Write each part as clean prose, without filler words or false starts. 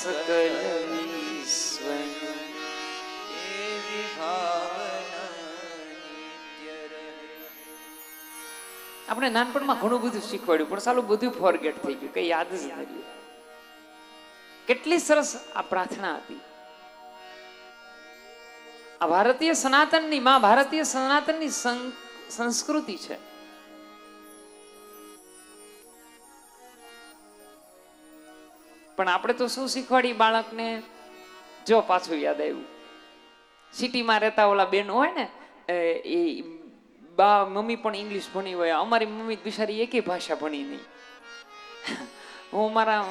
સકલ વિશ્વનું એવી ભાવના નિત્ય રહે. આપણે નાનપણમાં ઘણું બધું શીખવાડ્યું પણ સાલું બધું ફોરગેટ થઈ ગયું, કઈ યાદ જ નથી. કેટલી સરસ આ પ્રાર્થના હતી. આ ભારતીય સનાતનની માં, ભારતીય સનાતનની સંસ્કૃતિ છે. પણ આપણે તો શું શીખવાડી બાળકને? જો પાછું યાદ આવ્યું, સિટીમાં રહેતા ઓલા બેન હોય ને, એ બા મમ્મી પણ ઇંગ્લિશ ભણી હોય. અમારી મમ્મી બિચારી એકેય ભાષા ભણી નહીં. હું મારા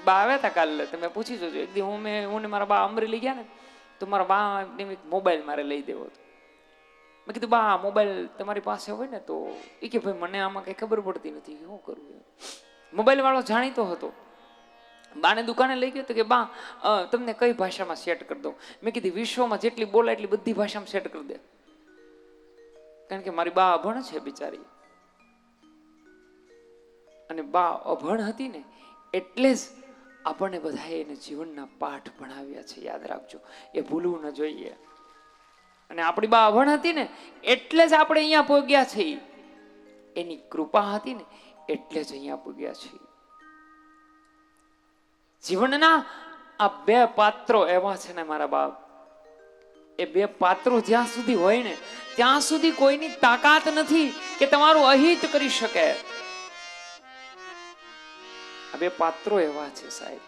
બા આવ્યા હતા કાલે, તમે પૂછી જોજો. એક દી હું ને મારા બા અમરેલી ગયા ને, તો મારા બા મોબાઈલ મારે લઈ દેવો હતો. મેં કીધું બા મોબાઈલ તમારી પાસે હોય ને તો, એ કે ભાઈ મને આમાં કઈ ખબર પડતી નથી, શું કરવું. મોબાઈલ વાળો જાણીતો હતો. બાને દુકાને લઈ ગયો તો કે બા તમને કઈ ભાષામાં સેટ કરી દઉં. મેં કીધું વિશ્વમાં જેટલી બોલાય એટલી બધી ભાષામાં સેટ કરી દે. કારણ કે મારી બા અભણ છે બિચારી, અને બા અભણ હતી ને એટલે જ આપણને બધાએ એને જીવનના પાઠ ભણાવ્યા છે. યાદ રાખજો, એ ભૂલવું ન જોઈએ. અને આપણી બા અભણ હતી ને એટલે જ આપણે અહીંયા પહોંચ્યા છીએ. એની કૃપા હતી ને એટલે જ અહીંયા પહોંચ્યા છીએ. જીવનના આ બે પાત્રો એવા છે ને મારા બાપ, એ બે પાત્રો જ્યાં સુધી હોય ને ત્યાં સુધી કોઈની તાકાત નથી કે તમારું અહિત કરી શકે. આ બે પાત્રો એવા છે સાહેબ.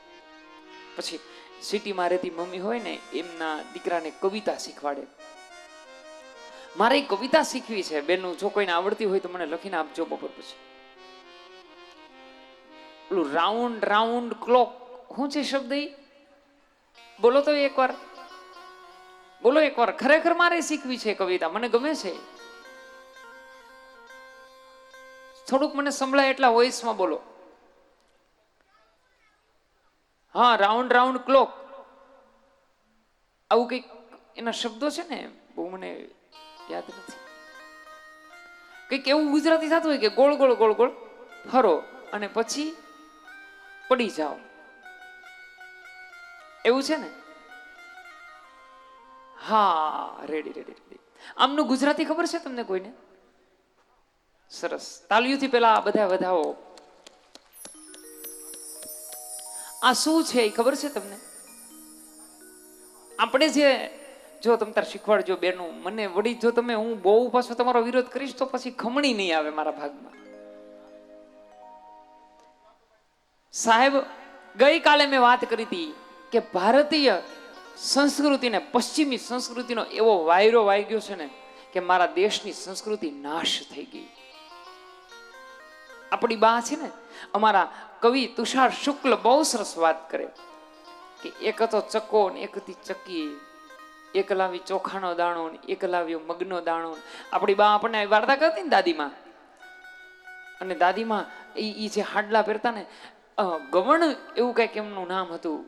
પછી સિટીમાં રહેતી મમ્મી હોય ને, એમના દીકરાને કવિતા શીખવાડે. મારે કવિતા શીખવી છે બેનું, જો કોઈને આવડતી હોય તો મને લખીને આપજો બપોર પછી. પેલું રાઉન્ડ રાઉન્ડ ક્લોક, શું છે શબ્દ? બોલો તો એકવાર, બોલો એકવાર. ખરેખર મારે શીખવી છે કવિતા, મને ગમે છે. થોડુંક મને સંભળાય એટલા વોઇસમાં બોલો. હા, રાઉન્ડ રાઉન્ડ ક્લોક, આવું કઈક એના શબ્દો છે ને, બહુ મને યાદ નથી. કઈક એવું ગુજરાતી થતું હોય કે ગોળ ગોળ ગોળ ગોળ ફરો અને પછી પડી જાઓ, એવું છે ને? હા, રેડી રેડી રેડી. આમનું ગુજરાતી ખબર છે તમને કોઈને? સરસ, તાલીઓથી પેલા બધા વધાવો. આ શું છે એ ખબર છે તમને? આપણે જે, જો તમે તાર શીખવાડજો બેનું મને વળી. જો તમે, હું બહુ પાછો તમારો વિરોધ કરીશ તો પછી ખમણી નહીં આવે મારા ભાગમાં. સાહેબ, ગઈકાલે મેં વાત કરી હતી કે ભારતીય સંસ્કૃતિને પશ્ચિમી સંસ્કૃતિનો એવો વાયરો વાગ્યો છે ને કે મારા દેશની સંસ્કૃતિ નાશ થઈ ગઈ. આપણી બા છે ને, અમારા કવિ તુષાર શુક્લ બહુ સરસ વાત કરે કે એક હતો ચક્કો ને એક હતી ચક્કી, એક લાવી ચોખાનો દાણો ને એક લાવ્યો મગનો દાણો. આપણી બા આપણને વાર્તા કરતી ને દાદીમાં, અને દાદીમાં એ જે હાડલા પહેરતા ને, ગવણ એવું કઈક એમનું નામ હતું.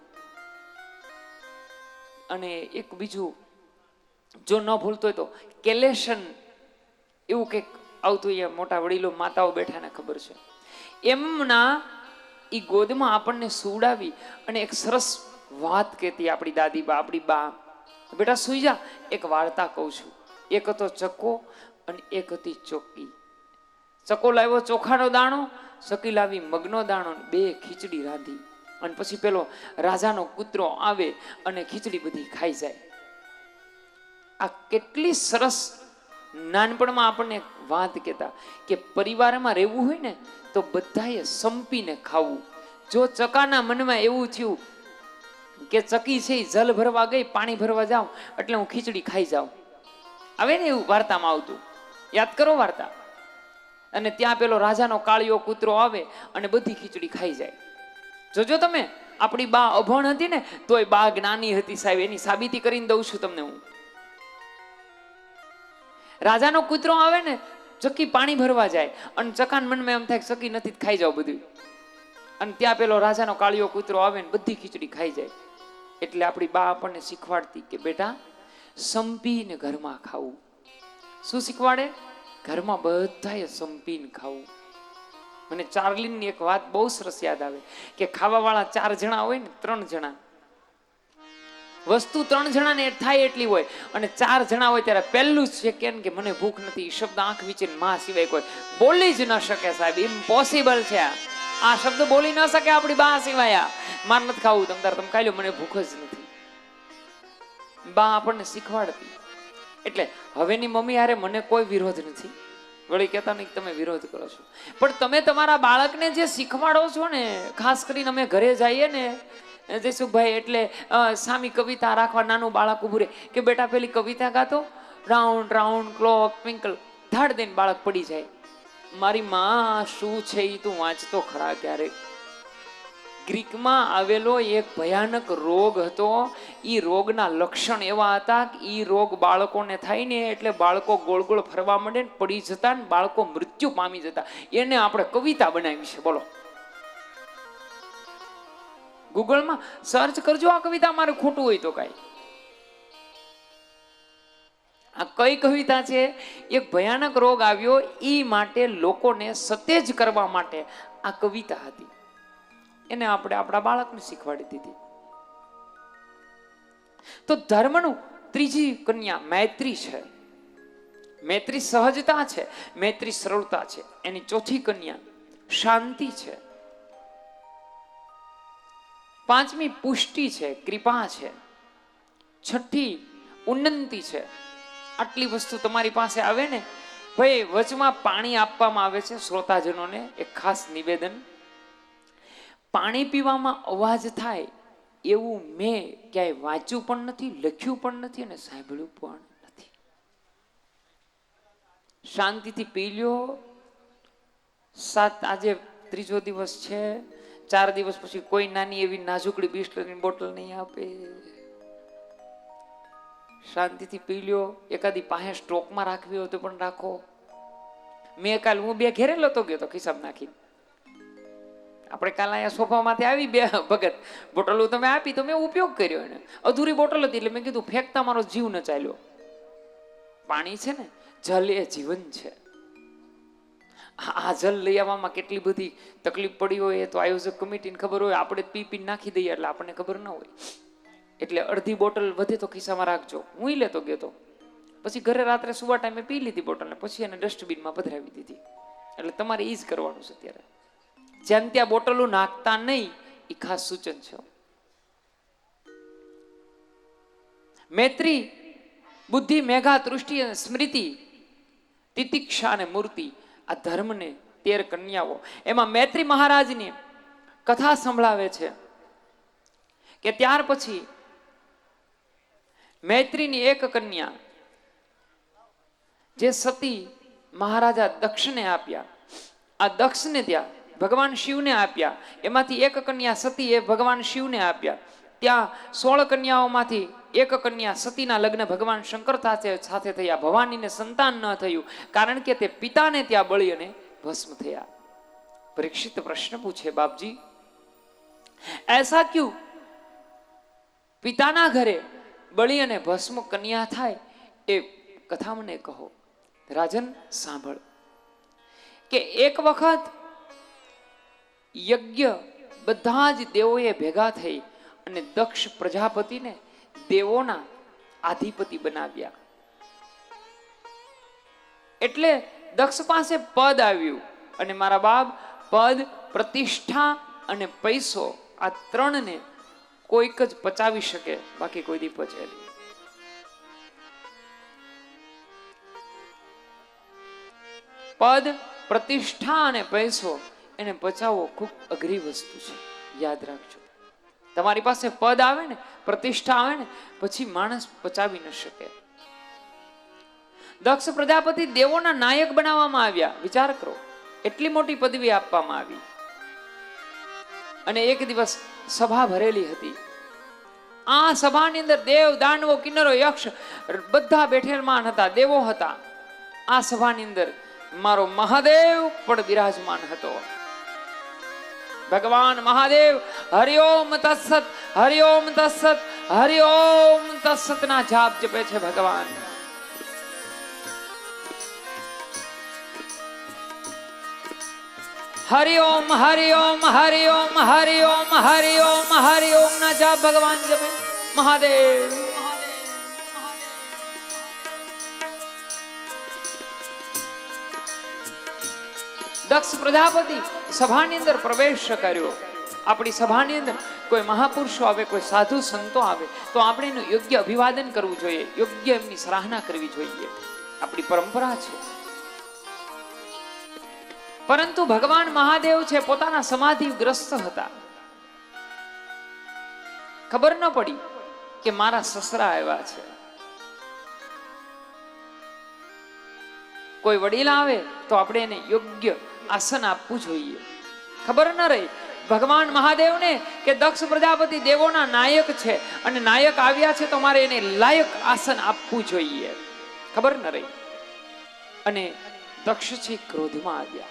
અને એક બીજું જો ન ભૂલતો હોય તો કેલેશન એવું કઈક આવતું. અહીંયા મોટા વડીલો માતાઓ બેઠા ને ખબર છે. એમના ઈ ગોદમાં આપણને સુવડાવી અને એક સરસ વાત કહેતી આપણી દાદી બા. આપણી બા, બેટા સુઈ જા, એક વાર્તા કહું છું. એક હતો ચક્કો અને એક હતી ચોકી. ચક્કો લાવ્યો ચોખાનો દાણો, ચકી લાવી મગનો દાણો, બે ખીચડી રાંધી. અને પછી પેલો રાજાનો કૂતરો આવે અને ખીચડી બધી ખાઈ જાય. આ કેટલી સરસ નાનપણમાં આપણને વાત કહેતા કે પરિવારમાં રહેવું હોય ને તો બધાએ સંપીને ખાવું. જો ચકાના મનમાં એવું થયું કે ચકી છે એ જલ ભરવા ગઈ, પાણી ભરવા જાઉં એટલે હું ખીચડી ખાઈ જાઉં, આવે ને એવું વાર્તામાં આવતું. યાદ કરો વાર્તા. અને ત્યાં પેલો રાજાનો કાળિયો કૂતરો આવે અને બધી ખીચડી ખાઈ જાય. જોજો તમે, આપણી બા અભણ હતી ને તોય બા જ્ઞાની હતી સાહેબ. એની સાબિતી કરીને દઉં છું તમને હું. રાજાનો કૂતરો આવે ને, ચકી પાણી ભરવા જાય અને ચકાન મનમાં એમ થાય ચકી નથી ખાઈ જાવ બધું. અને ત્યાં પેલો રાજાનો કાળિયો કૂતરો આવે ને બધી ખીચડી ખાઈ જાય. એટલે આપણી બા આપણને શીખવાડતી કે બેટા સંપીને ઘરમાં ખાવું. શું શીખવાડે? ઘરમાં બધાએ સંપીને ખાવું. મને ચાર્લીની એક વાત બહુ સરસ યાદ આવે કે ખાવા વાળા 4 જણા હોય ને, 3 જણા, વસ્તુ 3 જણાને થાય એટલી હોય, અને 4 જણા હોય ત્યારે પહેલું જ છે કે મને ભૂખ નથી, શબ્દ આંખ વીચીને માં સિવાય કોઈ બોલી જ ન શકે સાહેબ. ઇમ્પોસિબલ છે આ શબ્દ બોલી ન શકે આપણી બા સિવાય. માર નથી ખાવું, તમે ખાઈ લો, મને ભૂખ જ નથી. બા આપણને શીખવાડતી. એટલે હવેની મમ્મી હારે મને કોઈ વિરોધ નથી, વળી કહેતા નહીં તમે વિરોધ કરો છો, પણ તમે તમારા બાળકને જે શીખવાડો છો ને, ખાસ કરીને અમે ઘરે જઈએ ને જયસુખભાઈ, એટલે સામી કવિતા રાખવા, નાનું બાળક ઉભું રહે કે બેટા પેલી કવિતા ગાતો, રાઉન્ડ રાઉન્ડ ક્લોક ટ્વિંકલ, ધાડ દઈને બાળક પડી જાય. મારી માં શું છે એ તું વાંચતો ખરા ક્યારેક. ગ્રીકમાં આવેલો એક ભયાનક રોગ હતો. ઈ રોગના લક્ષણ એવા હતા કે ઈ રોગ બાળકોને થાય ને એટલે બાળકો ગોળ ગોળ ફરવા માંડે, પડી જતા ને બાળકો મૃત્યુ પામી જતા. એને આપણે કવિતા બનાવી છે. બોલો, ગૂગલમાં સર્ચ કરજો આ કવિતા, મારે ખોટું હોય તો કાંઈ. આ કઈ કવિતા છે? એક ભયાનક રોગ આવ્યો ઈ માટે લોકોને સતેજ કરવા માટે આ કવિતા હતી. એને આપણે આપણા બાળકને શીખવાડી દીધી. તો ધર્મનું ત્રીજી કન્યા મૈત્રી છે. મૈત્રી સહજતા છે, મૈત્રી સરળતા છે. એની ચોથી કન્યા શાંતિ છે. પાંચમી પુષ્ટિ છે, કૃપા છે. છઠ્ઠી ઉન્નતિ છે. આટલી વસ્તુ તમારી પાસે આવે ને ભાઈ, વચમાં પાણી આપવામાં આવે છે શ્રોતાજનોને. એક ખાસ નિવેદન, પાણી પીવામાં અવાજ થાય એવું મેં ક્યાંય વાંચ્યું પણ નથી, લખ્યું પણ નથી અને સાંભળ્યું પણ નથી. શાંતિથી પી લ્યો. આજે ત્રીજો દિવસ છે, 4 દિવસ પછી કોઈ નાની એવી નાજુકડી બિસ્લરીની બોટલ નહીં આપે. શાંતિથી પી લ્યો. એકાદી પાસે સ્ટોકમાં રાખવી હોય તો પણ રાખો. મેં કાલ હું 2 ઘેરે લેતો ગયો તો ખિસ્સામાં નાખીને. આપણે કાલ અહીંયા સોફામાંથી આવી 2 ભગત બોટલો તમે આપી તો મેં ઉપયોગ કર્યો. એને અધૂરી બોટલ હતી એટલે મેં કીધું ફેંકતા મારો જીવ ન ચાલ્યો. પાણી છે ને, જલ એ જીવન છે. આ જલ લઈ આવવામાં કેટલી બધી તકલીફ પડી હોય એ તો આયોજક કમિટીને ખબર હોય. આપણે પી નાખી દઈએ એટલે આપણને ખબર ન હોય. એટલે અડધી બોટલ વધે તો ખિસ્સામાં રાખજો. હું લેતો ગયો તો પછી ઘરે રાત્રે સુવા ટાઈમે પી લીધી બોટલને, પછી એને ડસ્ટબિનમાં પધરાવી દીધી. એટલે તમારે એ જ કરવાનું છે અત્યારે. જેમ ત્યાં બોટલો નાખતા નહીં, એ ખાસ સૂચન છે. મૈત્રી બુદ્ધિ, મેઘા, તૃષ્ટિ અને સ્મૃતિ, તિતિક્ષા અને મૂર્તિ, આ ધર્મને 13 કન્યાઓ. એમાં મૈત્રી મહારાજની કથા સંભળાવે છે કે ત્યાર પછી મૈત્રીની એક કન્યા જે સતી મહારાજા દક્ષને આપ્યા, આ દક્ષને ત્યાં ભગવાન શિવને આપ્યા. એમાંથી એક કન્યા સતી એ ભગવાન શિવને આપ્યા. ત્યાં 16 કન્યાઓમાંથી એક કન્યા સતીના લગ્ન ભગવાન શંકર સાથે થયા. ભવાનીને સંતાન ન થયું કારણ કે તે પિતાને ત્યાં બળી અને ભસ્મ થયા. પરીક્ષિત પ્રશ્ન પૂછે, બાપજી ऐसा क्यों? પિતાના ઘરે બળી અને ભસ્મ કન્યા થાય એ કથા મને કહો. રાજન સાંભળ કે એક વખત યજ્ઞ બધા જ દેવોએ ભેગા થઈ અને દક્ષ પ્રજાપતિને દેવોના આધિપતિ બનાવ્યા. એટલે દક્ષ પાસે પદ આવ્યું અને મારા બાપ પદ, પ્રતિષ્ઠા અને પૈસો આ 3ને કોઈક જ પચાવી શકે, બાકી કોઈ દી પચે નહીં. પદ, પ્રતિષ્ઠા અને પૈસો એને પચાવવો ખૂબ અઘરી વસ્તુ છે. યાદ રાખજો. તમારી પાસે પદ આવે ને, પ્રતિષ્ઠા આવે ને, પછી માણસ પચાવી ન શકે. દક્ષ પ્રજાપતિ દેવોના નાયક બનાવવામાં આવ્યા. વિચાર કરો, એટલી મોટી પદવી આપવામાં આવી. અને એક દિવસ સભા ભરેલી હતી. આ સભાની અંદર દેવ, દાનવો, કિન્નરો, યક્ષ બધા બેઠેલમાન હતા, દેવો હતા. આ સભાની અંદર મારો મહાદેવ પણ બિરાજમાન હતો. ભગવાન મહાદેવ હરિઓમ તત્સત, હરિઓમ તત્સત, હરિઓમ તત્સત ના જાપ જપે છે ભગવાન. હરિઓમ હરિઓમ હરિઓમ હરિઓમ હરિઓમ હરિઓમ ના જાપ ભગવાન જપે. મહાદેવ. દક્ષ પ્રજાપતિ સભાની અંદર પ્રવેશ કર્યો. આપણી સભાની અંદર કોઈ મહાપુરુષો આવે, કોઈ સાધુ સંતો આવે તો આપણે એનું યોગ્ય અભિવાદન કરવું જોઈએ, યોગ્ય એમની સરાહના કરવી જોઈએ, આપણી પરંપરા છે. પરંતુ ભગવાન મહાદેવ છે પોતાના સમાધિગ્રસ્ત હતા. ખબર ન પડી કે મારા સસરા આવ્યા છે. કોઈ વડીલ આવે તો આપણે એને યોગ્ય આસન આપવું જોઈએ. ખબર ન રહી ભગવાન મહાદેવને કે દક્ષ પ્રજાપતિ દેવોના નાયક છે અને નાયક આવ્યા છે તો મારે એને લાયક આસન આપવું જોઈએ. ખબર ન રહી અને દક્ષ છે ક્રોધમાં આવ્યા.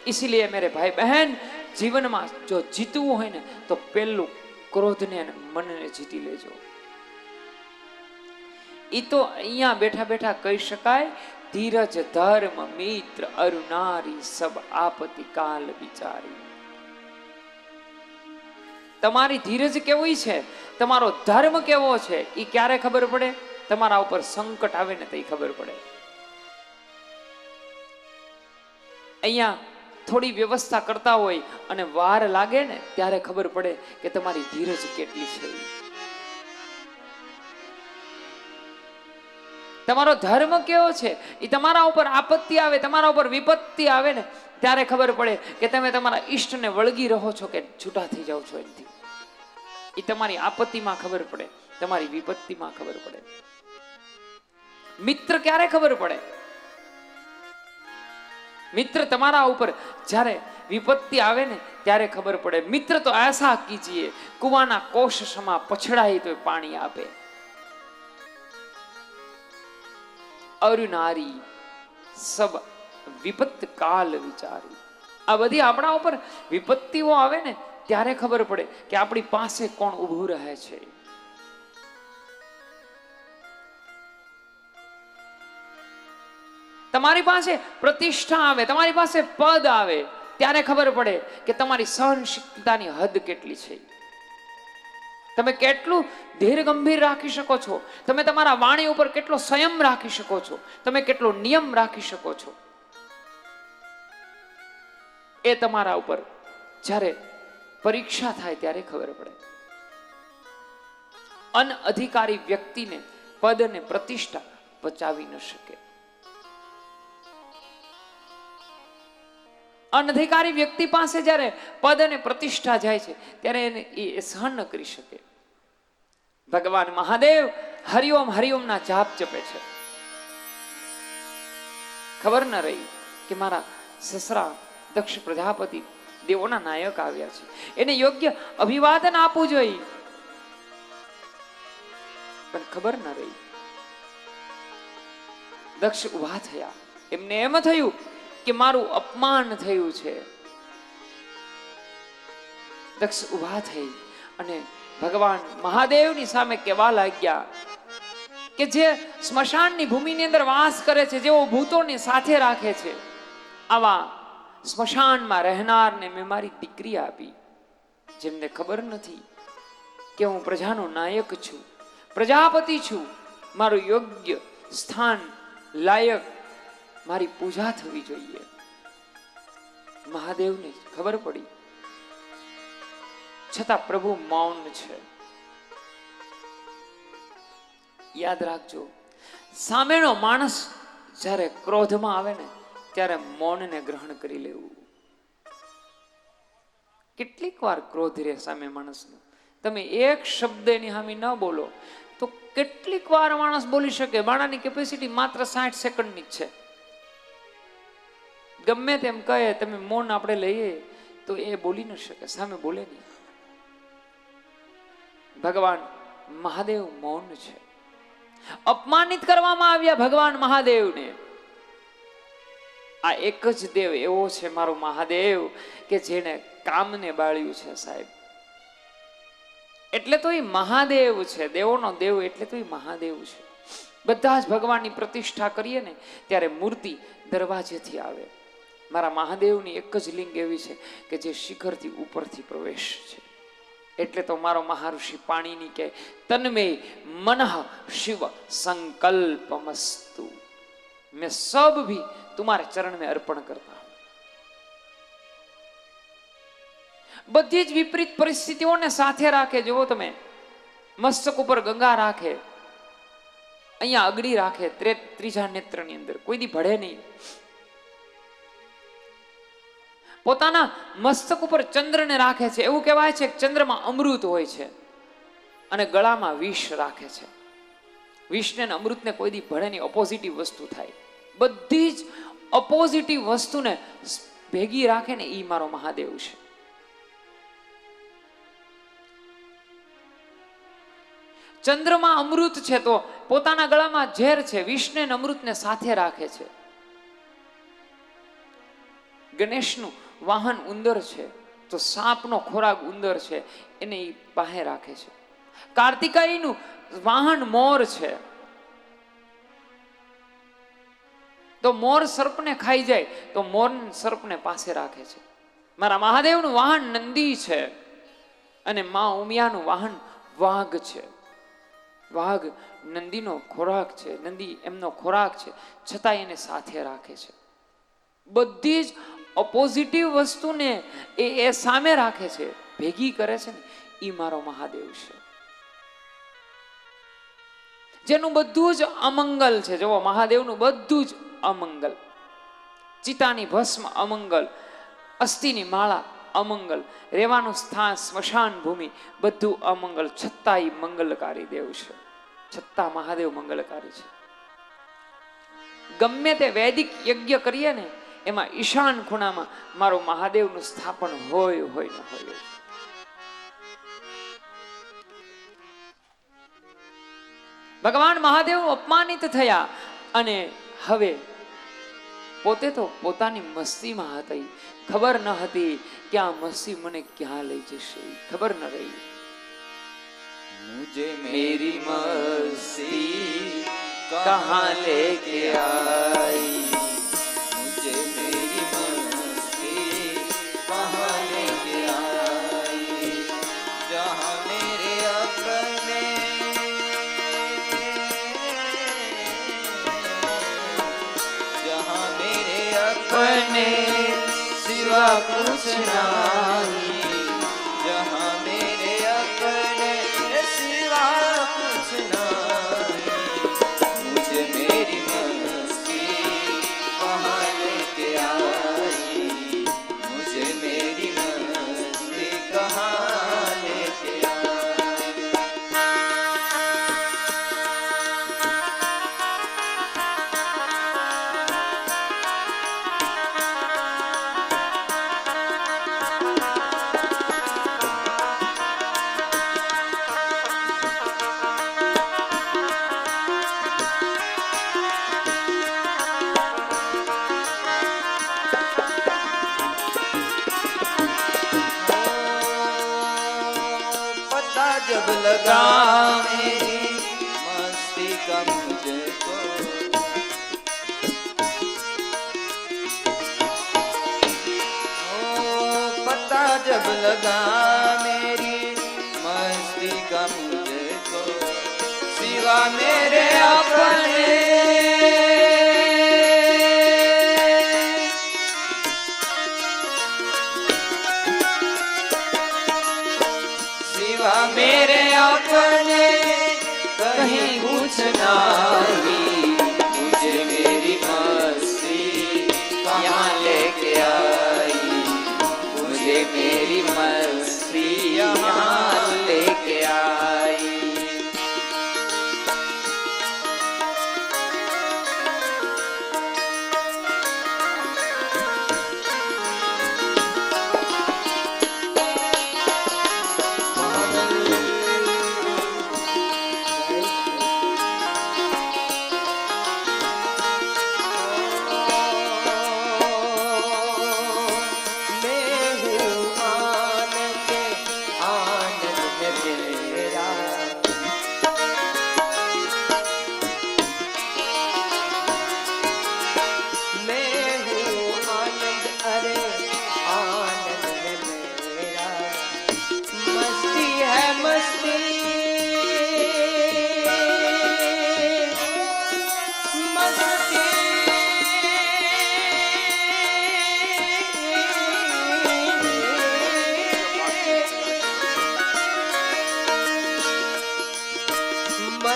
इसीलिए मेरे भाई बहन जीवનમાં જો જીતવું હોય ને તો પહેલું ક્રોધને અને મનને જીતી લેજો. ઈ તો અહીંયા બેઠા બેઠા કહી શકાય, ધીરજ ધર્મ મિત્ર અરુનારી સબ આપતિ કાલ વિચારી. તમારી ધીરજ કેવી છે, તમારો ધર્મ કેવો છે, ઈ ક્યારે ખબર પડે? તમારા ઉપર સંકટ આવે ને તો ખબર પડે. અહીંયા થોડી વ્યવસ્થા કરતા હોય અને વાર લાગે ને ત્યારે ખબર પડે કે તમારી ધીરજ કેટલી છે. તમારો ધર્મ કેવો છે, એ તમારા ઉપર આપત્તિ આવે, તમારા ઉપર વિપત્તિ આવે ને ત્યારે ખબર પડે કે તમે તમારા ઈષ્ટને વળગી રહો છો કે છૂટા થઈ જાઓ છો એમથી. એ તમારી આપત્તિમાં ખબર પડે, તમારી વિપત્તિમાં ખબર પડે. મિત્ર ક્યારે ખબર પડે? મિત્ર તમારા ઉપર જ્યારે વિપત્તિ આવે ને ત્યારે ખબર પડે. મિત્ર તો ऐसा कीजिए કુવાના કોષ સમા પછડાય તો પાણી આપે. અરુનારી સબ વિપત્ત કાલ વિચારી. આ બધી આપણા ઉપર વિપત્તિઓ આવે ને ત્યારે ખબર પડે કે આપણી પાસે કોણ ઊભું રહે છે. તમારી પાસે પ્રતિષ્ઠા આવે, તમારી પાસે પદ આવે ત્યારે ખબર પડે કે તમારી સહનશીલતાની હદ કેટલી છે. તમે કેટલું ધીર ગંભીર રાખી શકો છો, તમે તમારા વાણી ઉપર કેટલો સંયમ રાખી શકો છો, તમે કેટલો નિયમ રાખી શકો છો. એ તમારા ઉપર જ્યારે પરીક્ષા થાય ત્યારે ખબર પડે. અનઅધિકારી વ્યક્તિને પદ અને પ્રતિષ્ઠા બચાવી ન શકે. અનધિકારી વ્યક્તિ પાસે જ્યારે પદ અને પ્રતિષ્ઠા જાય છે ત્યારે એને એ સહન ન કરી શકે. ભગવાન મહાદેવ હરિઓમ હરિઓમના જાપ જપે છે. ખબર ન રહી કે મારા સસરા દક્ષ પ્રજાપતિ દેવોના નાયક આવ્યા છે, એને યોગ્ય અભિવાદન આપવું જોઈએ, પણ ખબર ન રહી. દક્ષ ઉભા થયા. એમને એમ થયું કે મારું અપમાન થયું છે. દક્ષ ઉભા થઈ અને ભગવાન મહાદેવની સામે કહેવા લાગ્યા કે જે સ્મશાનની ભૂમિની અંદર વાસ કરે છે, જેઓ ભૂતોને સાથે રાખે છે, આવા સ્મશાનમાં રહેનારને મેં મારી દીકરી આપી, જેમને ખબર નથી કે હું પ્રજાનો નાયક છું, પ્રજાપતિ છું, મારું યોગ્ય સ્થાન લાયક મારી પૂજા થવી જોઈએ. મહાદેવને ખબર પડી, છતાં પ્રભુ મૌન છે. યાદ રાખજો, સામેનો માણસ જ્યારે ક્રોધમાં આવે ને ત્યારે મૌનને ગ્રહણ કરી લેવું. કેટલીક વાર ક્રોધ રહે સામે માણસનો, તમે એક શબ્દ એની સામે ન બોલો તો કેટલીક વાર માણસ બોલી શકે. માણાની કેપેસિટી માત્ર 60 સેકન્ડની જ છે. ગમે તેમ કહે, તમે મૌન આપણે લઈએ તો એ બોલી ન શકે, સામે બોલે નહીં. ભગવાન મહાદેવ મૌન છે. અપમાનિત કરવામાં આવ્યા ભગવાન મહાદેવને. આ એક જ દેવ એવો છે મારો મહાદેવ કે જેને કામને બાળ્યું છે સાહેબ. એટલે તો એ મહાદેવ છે, દેવોનો દેવ એટલે તો એ મહાદેવ છે. બધા જ ભગવાનની પ્રતિષ્ઠા કરીએ ને ત્યારે મૂર્તિ દરવાજેથી આવે. મારા મહાદેવની એક જ લિંગ એવી છે કે જે શિખરથી ઉપરથી પ્રવેશ છે. એટલે તો મારો મહાઋષિ પાણીની કે તન્મે મનઃ શિવ સંકલ્પમસ્તુ, मैं सब भी तुम्हारे चरण में अर्पण करता हूं। બધી જ વિપરીત પરિસ્થિતિઓને સાથે રાખે। જુઓ તમે, મસ્તક ઉપર ગંગા રાખે, અહીંયા અગડી રાખે, ત્રીજા નેત્રની અંદર કોઈ દી ભળે નહીં। પોતાના મસ્તક ઉપર ચંદ્રને રાખે છે। એવું કહેવાય છે કે ચંદ્રમાં અમૃત હોય છે અને ગળામાં વિષ રાખે છે। વિષને અને અમૃતને કોઈ દી ભળે નહીં, ઓપોઝિટિવ વસ્તુ થાય। બધી જ ઓપોઝિટિવ વસ્તુને ભેગી રાખે ને એ મારો મહાદેવ છે। ચંદ્રમાં અમૃત છે તો પોતાના ગળામાં ઝેર છે, વિષને અને અમૃતને સાથે રાખે છે। ગણેશનું વાહન ઉંદર છે તો સાપનો ખોરાક ઉંદર છે, એને એ પાસે રાખે છે। કાર્તિકાઈનું વાહન મોર છે તો મોર સર્પને ખાઈ જાય તો મોર સર્પને પાસે રાખે છે। મારા મહાદેવનું વાહન નંદી છે અને મા ઉમિયાનું વાહન વાઘ છે। વાઘ નંદીનો ખોરાક છે, નંદી એમનો ખોરાક છે, છતાં એને સાથે રાખે છે। બધી જ ઓપોઝિટિવ વસ્તુને એ સામે રાખે છે, ભેગી કરે છે ને એ મારો મહાદેવ છે। જેનું બધું જ અમંગલ છે। જુઓ, મહાદેવનું બધું જ અમંગલ, ચિતાની ભસ્મ અમંગલ, અસ્થિની માળા અમંગલ, રહેવાનું સ્થાન સ્મશાન ભૂમિ બધું અમંગલ, છતાં એ મંગલકારી દેવ છે। છતાં મહાદેવ મંગલકારી છે। ગમે તે વૈદિક યજ્ઞ કરીએ ને એમાં ઈશાન ખૂણામાં મારું મહાદેવનું સ્થાપન હોય હોય ને હોય। ભગવાન મહાદેવ અપમાનિત થયા અને હવે પોતે તો પોતાની મસ્તીમાં હતા, ખબર ન હતી કે આ મસ્તી મને ક્યાં લઈ જશે, ખબર ન રહી। मुझे मेरी मस्ती कहाँ लेके आई, मुझे मेरी मस्ती कहाँ लेके आई, जहाँ मेरे अपने जहाँ मेरे अपने सिवा कुछ नहीं, जहाँ मेरे अपने सिवा कुछ नहीं, मुझे मेरी मस्ती कहाँ लेके आई, मुझे मेरी मस्ती कहाँ लेके जब लगा मेरी मस्ती का मुझको, पता जब लगा मेरी मस्ती का मुझको, सिवा मेरे अपने मेरे अपने कहीं कुछ नहीं, मुझे मेरी मस्ती कहाँ लेके आई, मुझे मेरी मस्ती यहाँ लेके आई।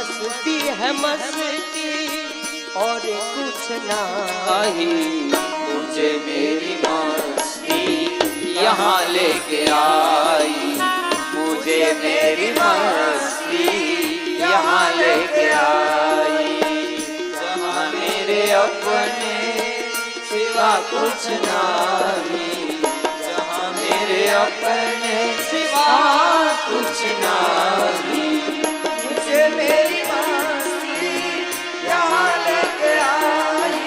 मस्ती है मस्ती और कुछ नहीं, मुझे मेरी मस्ती यहाँ लेके आई, मुझे मेरी मस्ती यहाँ लेके आई, जहाँ मेरे अपने सिवा कुछ नहीं, जहाँ मेरे अपने सिवा कुछ नहीं, मुझे मेरी मस्ती यहाँ लेके आई,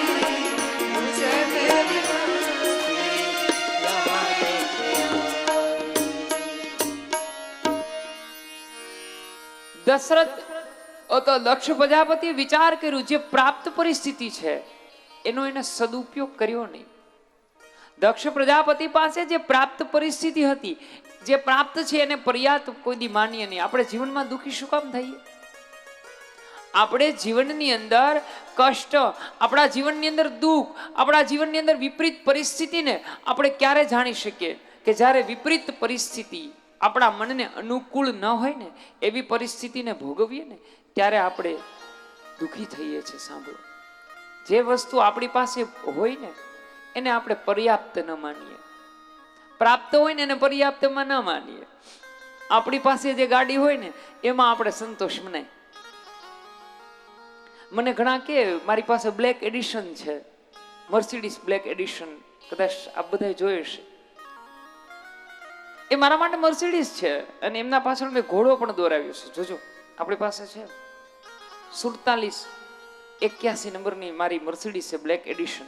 मुझे मेरी मस्ती यहाँ लेके आई। દશરથ તો દક્ષ પ્રજાપતિ વિચાર કર્યું, જે પ્રાપ્ત પરિસ્થિતિ છે એનો એને સદુપયોગ કર્યો નહીં. દક્ષ પ્રજાપતિ પાસે જે પ્રાપ્ત પરિસ્થિતિ હતી, જે પ્રાપ્ત છે એને પર્યાપ્ત કોઈ દી માનીએ નહીં. આપણે જીવનમાં દુઃખી શું કામ થઈએ? આપણે જીવનની અંદર કષ્ટ, આપણા જીવનની અંદર દુઃખ, આપણા જીવનની અંદર વિપરીત પરિસ્થિતિને આપણે ક્યારે જાણી શકીએ? કે જ્યારે વિપરીત પરિસ્થિતિ આપણા મનને અનુકૂળ ન હોય ને, એવી પરિસ્થિતિને ભોગવીએ ને, ત્યારે આપણે દુઃખી થઈએ છીએ. સાંભળો, જે વસ્તુ આપણી પાસે હોય ને એને આપણે પર્યાપ્ત ન માનીએ, પ્રાપ્ત હોય ને એને પર્યાપ્તમાં ન માનીએ. આપણી પાસે જે ગાડી હોય ને એમાં આપણે સંતોષ મનાય. મને ઘણા કે મારી પાસે બ્લેક એડિશન છે, મર્સિડીઝ બ્લેક એડિશન, કદાચ આપ બધા જોઈ હશે. એ મારા માટે મર્સિડીઝ છે અને એમના પાછળ મેં ઘોડો પણ દોરાવ્યો છે. જોજો, આપણી પાસે છે 4781 નંબરની મારી મર્સિડીઝ છે, બ્લેક એડિશન.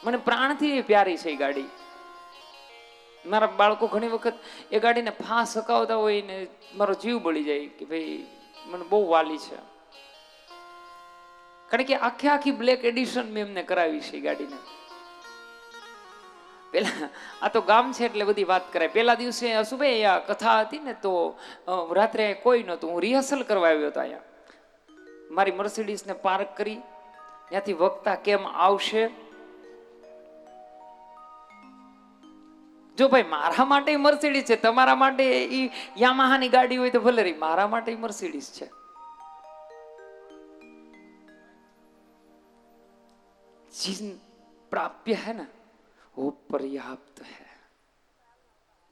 મને પ્રાણથી પ્યારી છે એ ગાડી. મારા બાળકો ઘણી વખત એ ગાડીને ફાંસ હકાવતા હોય ને મારો જીવ બળી જાય કે ભાઈ મને બહુ વાલી છે, કારણ કે આખી બ્લેક એડિશન મેં એમને કરાવી છે એ ગાડીને. પેલા આ તો ગામ છે એટલે બધી વાત કરાય. પેલા દિવસે અશુભાઈ આ કથા હતી ને તો રાત્રે કોઈ નહોતું, હું રિહર્સલ કરવા આવ્યો હતો. અહીંયા મારી મર્સિડીઝને પાર્ક કરી, ત્યાંથી વક્તા કેમ આવશે. જો ભાઈ મારા માટે મર્સિડીઝ છે, તમારા માટે ઈ યામાહાની ગાડી હોય તો ભલે રહી, મારા માટે મર્સિડીઝ છે. जिन प्राप्य है ना वो पर्याप्त है.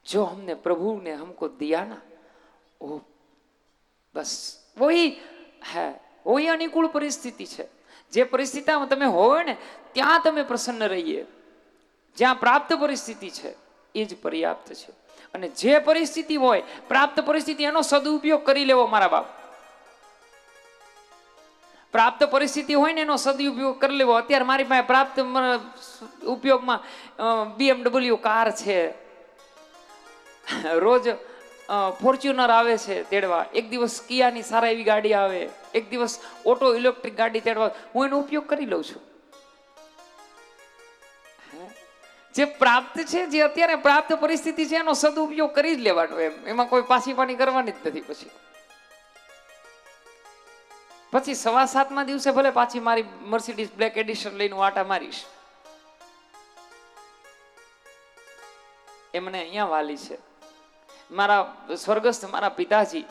जो हमने प्रभु ने हमको दिया ना वो बस वही है, वही अनुकूल परिस्थिति છે. જે પરિસ્થિતિમાં તમે હોય ને ત્યાં તમે પ્રસન્ન રહીએ. જ્યાં પ્રાપ્ત પરિસ્થિતિ છે એ જ પર્યાપ્ત છે. અને જે પરિસ્થિતિ હોય પ્રાપ્ત પરિસ્થિતિ એનો સદુપયોગ કરી લેવો મારા બાપ. પ્રાપ્ત પરિસ્થિતિ હોય ને એનો સદુપયોગ કરી લેવો. અત્યારે મારી પાસે પ્રાપ્ત ઉપયોગમાં BMW કાર છે, રોજ ફોર્ચ્યુનર આવે છે તેડવા, એક દિવસ કિયાની સારા એવી ગાડી આવે, એક દિવસ ઓટો ઇલેક્ટ્રિક ગાડી તેડવા, હું એનો ઉપયોગ કરી લઉં છું. જે પ્રાપ્ત છે, જે અત્યારે પ્રાપ્ત પરિસ્થિતિ છે એનો સદુપયોગ કરી જ લેવાનો. એમાં કોઈ પાછી પાની કરવાની જ નથી. પછી 7:15 દિવસે ભલે પાછી મારી મર્સિડીઝ બ્લેક એડિશન લઈને વાટા મારીશ. એ મને અહીંયા વાલી છે. મારા સ્વર્ગસ્થ મારા પિતાજી,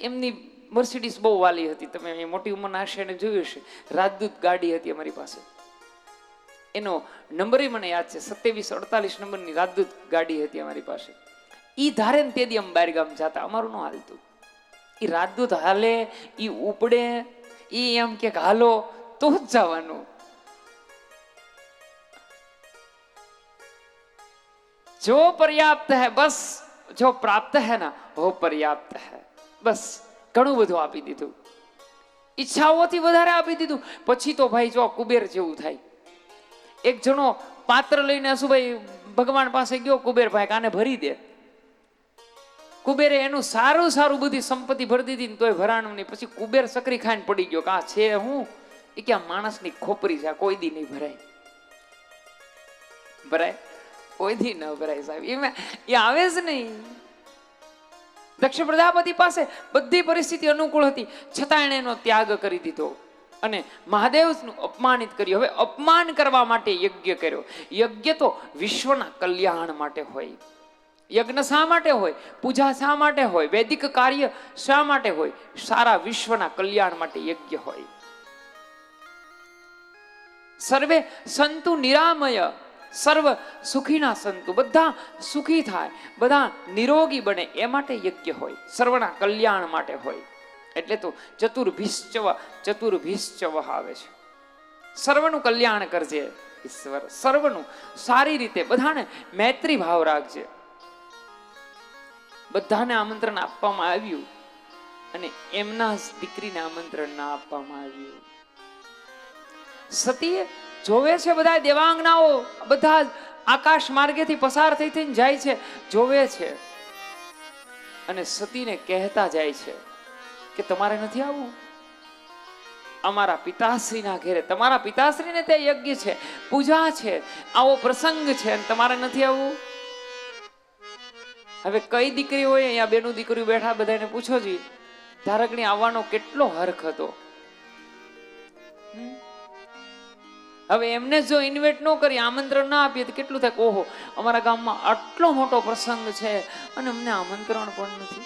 એમની મર્સિડીઝ બહુ વાલી હતી. તમે મોટી ઉંમરના હશે એને જોયું હશે. રાજદૂત ગાડી હતી અમારી પાસે. એનો નંબર મને યાદ છે, 2748 નંબરની રાજદૂત ગાડી હતી અમારી પાસે. ઈ ધારે ને તેથી અમે બહાર ગામ જતા, અમારું ન હાલતું. ઈ રાજદૂત હાલે, ઈ ઉપડે, ઈ એમ કે હાલો તો જ જવાનું. जो पर्याप्त है बस, जो प्राप्त है ना वो पर्याप्त है बस. ઘણું બધું આપી દીધું, ઈચ્છાઓથી વધારે આપી દીધું. પછી તો ભાઈ જો કુબેર જેવું થાય. એક જણો પાત્ર લઈને અશુભાઈ ભગવાન પાસે ગયો, કુબેર ભાઈ કાને ભરી દે. કુબેરે એનું સારું બધી સંપત્તિ ભરી દીધી ને તોય ભરાણું નહીં. પછી કુબેર સકરી ખાઈને પડી ગયો, કા છે હું એ કે આ માણસની ખોપરી છે, કોઈ દી નહીં ભરાય. ભરાય? કોઈ દી ન ભરાય સાહેબ. એ આવે જ નહીં. દક્ષ પ્રજાપતિ પાસે બધી પરિસ્થિતિ અનુકૂળ હતી, છતાં એણે એનો ત્યાગ કરી દીધો અને મહાદેવનું અપમાનિત કર્યું. હવે અપમાન કરવા માટે યજ્ઞ કર્યો. યજ્ઞ તો વિશ્વના કલ્યાણ માટે હોય. યજ્ઞ શા માટે હોય? પૂજા શા માટે હોય? વૈદિક કાર્ય શા માટે હોય? સારા વિશ્વના કલ્યાણ માટે યજ્ઞ હોય. સર્વે સંતુ નિરામય, સર્વ સુખીના સંતુ, બધા સુખી થાય, બધા નિરોગી બને એ માટે યજ્ઞ હોય, સર્વના કલ્યાણ માટે હોય. એટલે તો ચતુર્ભિશ્ચવ આવે છે. સર્વનું કલ્યાણ કરજે ઈશ્વર, સર્વનું સારી રીતે, બધાને મૈત્રી ભાવ રાખજે. બધાને આમંત્રણ આપવામાં આવ્યું અને એમના જ દીકરીને આમંત્રણ ના આપવામાં આવ્યું. સતીએ જોવે છે, બધા દેવાંગનાઓ બધા આકાશ માર્ગેથી પસાર થઈ થઈને જાય છે, જોવે છે અને સતીને કહેતા જાય છે કે તમારે નથી આવવું અમારા પિતાશ્રીના ઘેરે? તમારા પિતાશ્રીને તે યજ્ઞ છે, પૂજા છે, આવો પ્રસંગ છે અને તમારે નથી આવવું? હવે કઈ દીકરી હોય? અહીંયા બેનું દીકરીઓ બેઠા, બધાને પૂછો જી, ધારકણી આવવાનો કેટલો હરખ હતો. હવે એમને જો ઇન્વાઇટ ન કરી, આમંત્રણ ના આપીએ તો કેટલું થાય? ઓહો, અમારા ગામમાં આટલો મોટો પ્રસંગ છે અને અમને આમંત્રણ પણ નથી.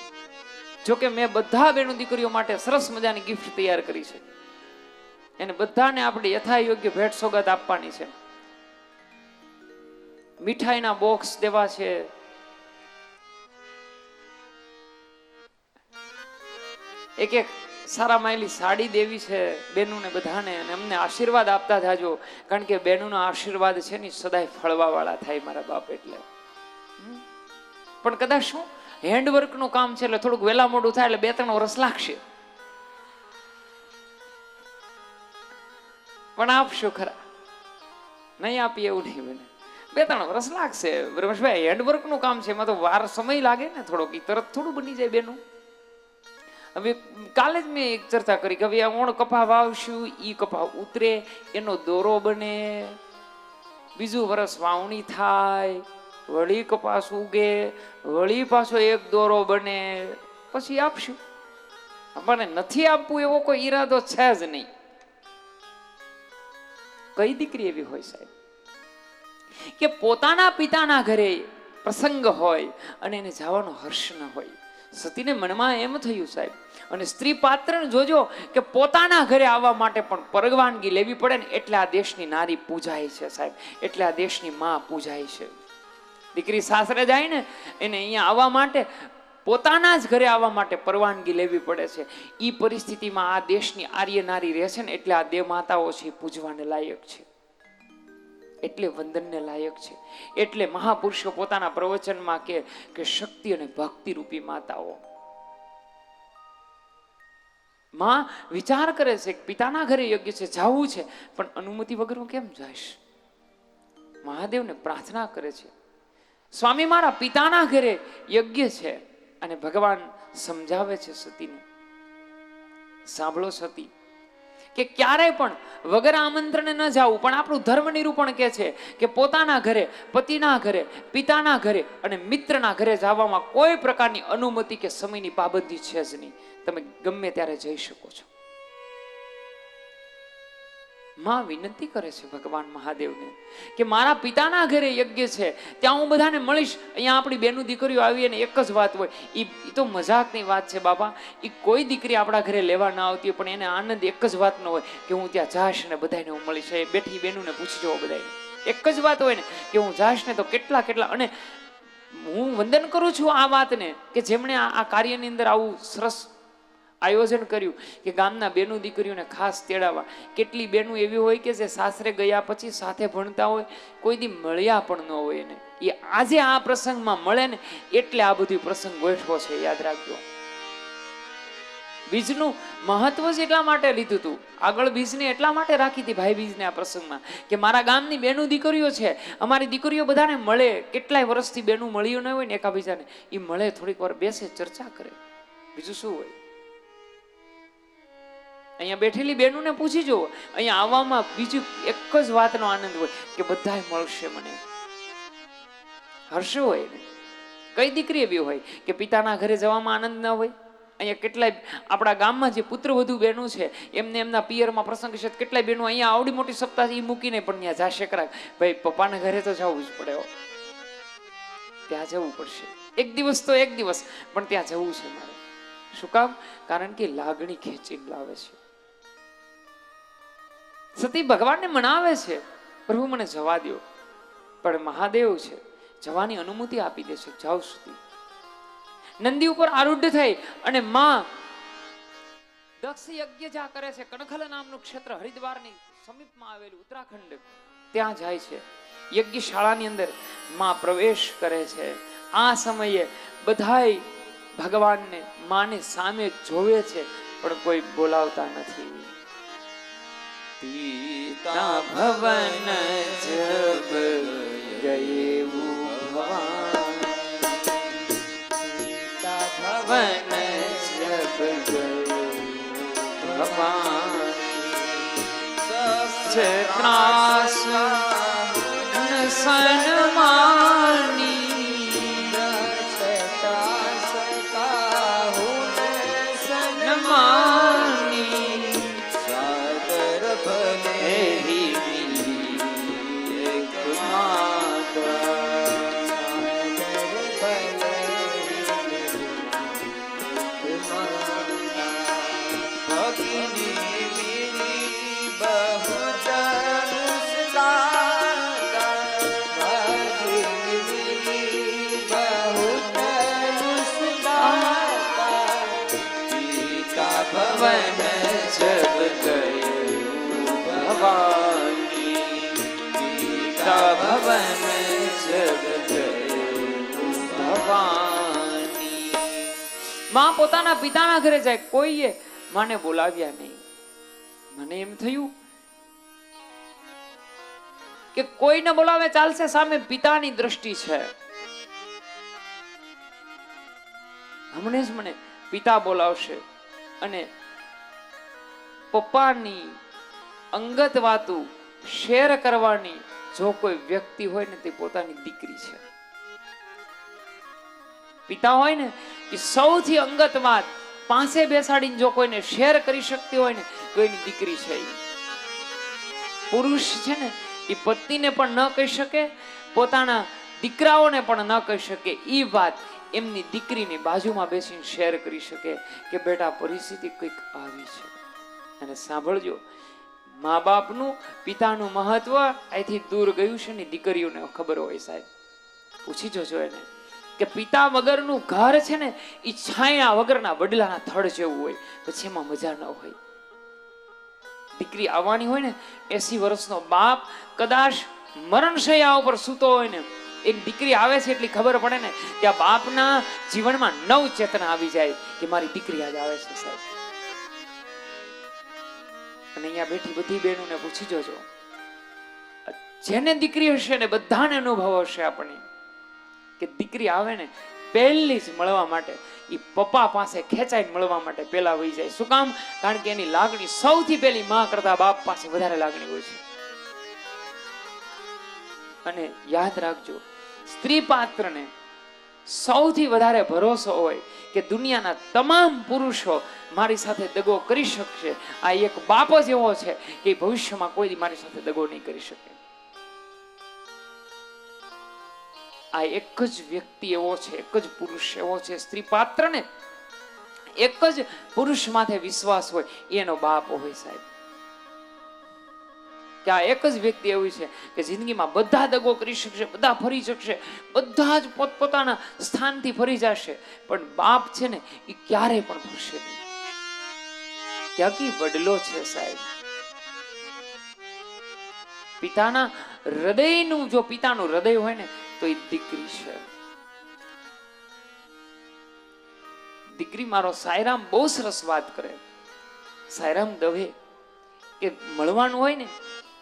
જોકે મેં બધા બેનું દીકરીઓ માટે સરસ મજાની ગિફ્ટ તૈયાર કરી છે, એને બધાને આપણે યથાયોગ્ય ભેટ સોગાદ આપવાની છે. મીઠાઈના બોક્સ દેવા છે, એક એક સારા માયલી સાડી દેવી છે બેનુને બધાને, અને અમને આશીર્વાદ આપતા જાજો, કારણ કે બેનુનો આશીર્વાદ છે ને સદાય ફળવા વાળા થાય મારા બાપ. એટલે પણ કદાચ શું હેન્ડવર્ક નું કામ છે એટલે થોડુંક વેલા મોડું થાય એટલે 2-3 વર્ષ લાગશે, પણ આપશો ખરા? નહીં આપીએ એવું નહીં બને, 2-3 વર્ષ લાગશે. રમેશભાઈ, હેન્ડવર્ક નું કામ છે, એમાં તો વાર સમય લાગે ને થોડોક, તરત થોડું બની જાય બેનું. હવે કાલે જ મેં એક ચર્ચા કરી કે હવે ઓણ કપા વાવશું, ઈ કપા ઉતરે, એનો દોરો બને, બીજું વર્ષ વાવણી થાય, વળી કપાસ ઉગે, વળી પાછો એક દોરો બને, પછી આપશું. મને નથી આપવું એવો કોઈ ઈરાદો છે જ નહીં. કઈ દીકરી એવી હોય સાહેબ કે પોતાના પિતાના ઘરે પ્રસંગ હોય અને એને જવાનો હર્ષ ન હોય? સતીને મનમાં એમ થયું સાહેબ. અને સ્ત્રી પાત્રને જોજો કે પોતાના ઘરે આવવા માટે પણ પરવાનગી લેવી પડે ને, એટલે આ દેશની નારી પૂજાય છે સાહેબ, એટલે આ દેશની માં પૂજાય છે. દીકરી સાસરે જાય ને એને અહીંયા આવવા માટે, પોતાના જ ઘરે આવવા માટે પરવાનગી લેવી પડે છે. ઈ પરિસ્થિતિમાં આ દેશની આર્ય નારી રહે છે ને, એટલે આ દેવ માતાઓ છે પૂજવાને લાયક છે, એટલે વંદનને લાયક છે. એટલે મહાપુરુષો પોતાના પ્રવચનમાં કે શક્તિ અને ભક્તિ રૂપી માતાઓ. માં વિચાર કરે છે કે પિતાના ઘરે યજ્ઞ છે, જાવું છે, પણ અનુમતિ વગર હું કેમ જઈશ? મહાદેવને પ્રાર્થના કરે છે, સ્વામી મારા પિતાના ઘરે યજ્ઞ છે. અને ભગવાન સમજાવે છે સતીને, સાંભળો સતી, કે ક્યારેય પણ વગર આમંત્રણે ન જાવું. પણ આપણું ધર્મ નિરૂપણ કે છે કે પોતાના ઘરે, પતિના ઘરે, પિતાના ઘરે અને મિત્રના ઘરે જવામાં કોઈ પ્રકારની અનુમતિ કે સમયની પાબંદી છે જ નહીં. તમે ગમે ત્યારે જઈ શકો છો. માં વિનંતી કરે છે ભગવાન મહાદેવને કે મારા પિતાના ઘરે યજ્ઞ છે, ત્યાં હું બધાને મળીશ. અહીંયા આપણી બેનું દીકરીઓ આવી અને એક જ વાત હોય, એ તો મજાકની વાત છે બાપા. એ કોઈ દીકરી આપણા ઘરે લેવા ના આવતી હોય, પણ એને આનંદ એક જ વાતનો હોય કે હું ત્યાં જાશ અને બધાને હું મળીશ. એ બેઠી બેનુને પૂછી જવો, બધાને એક જ વાત હોય ને કે હું જાશ ને તો કેટલા કેટલા. અને હું વંદન કરું છું આ વાતને કે જેમણે આ કાર્યની અંદર આવું સરસ આયોજન કર્યું કે ગામના બેનું દીકરીઓને ખાસ તેડાવવા. કેટલી બેનું એવી હોય કે જે સાસરે ગયા પછી સાથે ભણતા હોય, કોઈ દી મળ્યા પણ ન હોય એને, એ આજે આ પ્રસંગમાં મળે ને એટલે આ બધું પ્રસંગ ગોઠવો છે. યાદ રાખજો, બીજનું મહત્વ જ એટલા માટે લીધું હતું, આગળ બીજને એટલા માટે રાખી હતી ભાઈ બીજને આ પ્રસંગમાં કે મારા ગામની બેનું દીકરીઓ છે, અમારી દીકરીઓ બધાને મળે. કેટલાય વર્ષથી બેનું મળ્યું ન હોય ને એકાબીજાને, એ મળે, થોડીક વાર બેસે, ચર્ચા કરે, બીજું શું હોય? અહીંયા બેઠેલી બેનુને પૂછી જુઓ, અહીંયા આવવામાં બીજું એક જ વાતનો આનંદ હોય કે બધા મળશે, મને હર્ષ હોય ને. કઈ દીકરી એવી હોય કે પિતાના ઘરે જવામાં આનંદ ન હોય? અહીંયા કેટલાય આપણા ગામમાં જે પુત્રવધુ બહેનો છે એમને એમના પિયરમાં પ્રસંગ છે, કેટલાય બહેનો અહીંયા આવડી મોટી સપ્તાહ એ મૂકીને પણ ત્યાં જાશે કરા. ભાઈ પપ્પાના ઘરે તો જવું જ પડે. ત્યાં જવું પડશે. એક દિવસ તો એક દિવસ, પણ ત્યાં જવું છે મારે. શું કામ? કારણ કે લાગણી ખેંચીને લાવે છે. સતી ભગવાનને મનાવે છે, પ્રભુ મને જવા દો, પણ મહાદેવ છે જવાની અનુમતિ આપી દે છે. જાઓ સતી. નંદી ઉપર આરૂઢ થઈ અને માં દક્ષ યજ્ઞ જ્યાં કરે છે, કણખલ નામનું ક્ષેત્ર હરિદ્વારની સમીપમાં આવેલું ઉત્તરાખંડ, ત્યાં જાય છે. યજ્ઞશાળાની અંદર માં પ્રવેશ કરે છે. આ સમયે બધાય ભગવાનને માને સામે જોવે છે, પણ કોઈ બોલાવતા નથી. પિતા ભવન જબ ગયે ભગવાન, પિતા ભવન જબ ગયે ભગવાન, ત્રાસ સન્માની સન્માની સાદર ભલે એક ભવન જબ ગયું ભવાની, પિતા ભવન જબ ગયું ભવાની. માં પોતાના પિતાના ઘરે જાય, કોઈએ માને બોલાવ્યા નહીં. મને એમ થયું કે કોઈને બોલાવે ચાલશે, સામે પિતાની દ્રષ્ટિ છે. હમણે જ મને પિતા બોલાવશે અને પપ્પાની અંગત વાતો શેર કરવાની જો કોઈ વ્યક્તિ હોય ને તે પોતાની દીકરી છે. પિતા હોય ને એ સૌથી અંગત વાત પાસે બેસાડીને જો કોઈને શેર કરી શકતી હોય ને તો એની દીકરી છે. પુરુષ છે ને એ પત્નીને પણ ન કહી શકે, પોતાના દીકરાઓને પણ ન કહી શકે. એ વાત એમની દીકરીની બાજુમાં બેસીને શેર કરી શકે કે બેટા પરિસ્થિતિ કંઈક આવી છે. અને સાંભળજો, મા બાપનું પિતાનું મહત્વ અહીંથી દૂર ગયું છે ને દીકરીઓને ખબર હોય. સાહેબ પૂછી જોજો એને કે પિતા વગરનું ઘર છે ને એ છાયા વગરના વડલાના થડ જેવું હોય, પછી એમાં મજા ન હોય. દીકરી આવવાની હોય ને, 80 વર્ષનો બાપ કદાચ મરણશૈયા ઉપર સૂતો હોય ને, એક દીકરી આવે છે એટલી ખબર પડે ને કે આ બાપના જીવનમાં નવ ચેતના આવી જાય કે મારી દીકરી આજ આવે છે. સાહેબ અને અહીંયા બેઠી બધી બહેનોને પૂછી જોજો, જેને દીકરી હશે ને બધાને અનુભવ હશે આપણે કે દીકરી આવે ને પહેલી જ મળવા માટે એ પપ્પા પાસે ખેંચાઈને મળવા માટે પેલા વહી જાય. શું કામ? કારણ કે એની લાગણી સૌથી પહેલી માં કરતા બાપ પાસે વધારે લાગણી હોય છે. અને યાદ રાખજો, સ્ત્રી પાત્રને સૌથી વધારે ભરોસો હોય કે દુનિયાના તમામ પુરુષો મારી સાથે દગો કરી શકશે, આ એક બાપ જ એવો છે કે ભવિષ્યમાં કોઈ મારી સાથે દગો નહીં કરી શકે. આ એક જ વ્યક્તિ એવો છે, એક જ પુરુષ એવો છે, સ્ત્રી પાત્રને એક જ પુરુષ માથે વિશ્વાસ હોય, એનો બાપ હોય. સાહેબ કે આ એક જ વ્યક્તિ એવી છે કે જિંદગીમાં બધા દગો કરી શકશે, બધા ફરી શકશે, બધા જ પોતપોતાના સ્થાનથી ફરી જશે, પણ બાપ છે ને એ ક્યારેય પણ ફરશે નહીં. ક્યાંકી વડલો છે. સાહેબ પિતાના હૃદયનું, જો પિતાનું હૃદય હોય ને તો એ દીકરી છે. દીકરી મારો સાયરામ બહુ સરસ વાત કરે. સાયરામ દવે કે મળવાનું હોય ને,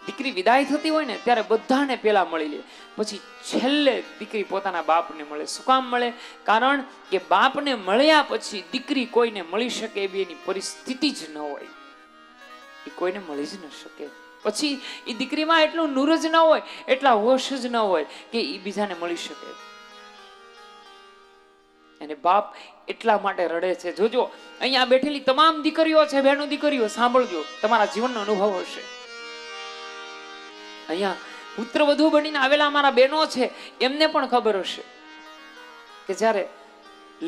દીકરી વિદાય થતી હોય ને ત્યારે બધાને પેલા મળી લે, પછી છેલ્લે દીકરી પોતાના બાપને મળે. શું કામ મળે? કારણ કે બાપને મળ્યા પછી દીકરી કોઈને મળી શકે એવી એની પરિસ્થિતિ જ ન હોય, એ કોઈને મળી જ ન શકે. પછી એ દીકરીમાં એટલું નૂર જ ન હોય, એટલા હોશ જ ન હોય કે એ બીજાને મળી શકે. અને બાપ એટલા માટે રડે છે. જોજો, અહીંયા બેઠેલી તમામ દીકરીઓ છે, બહેનો દીકરીઓ, સાંભળજો, તમારા જીવનનો અનુભવ હશે. અહીંયા પુત્ર વધુ બનીને આવેલા અમારા બહેનો છે, એમને પણ ખબર હશે કે જ્યારે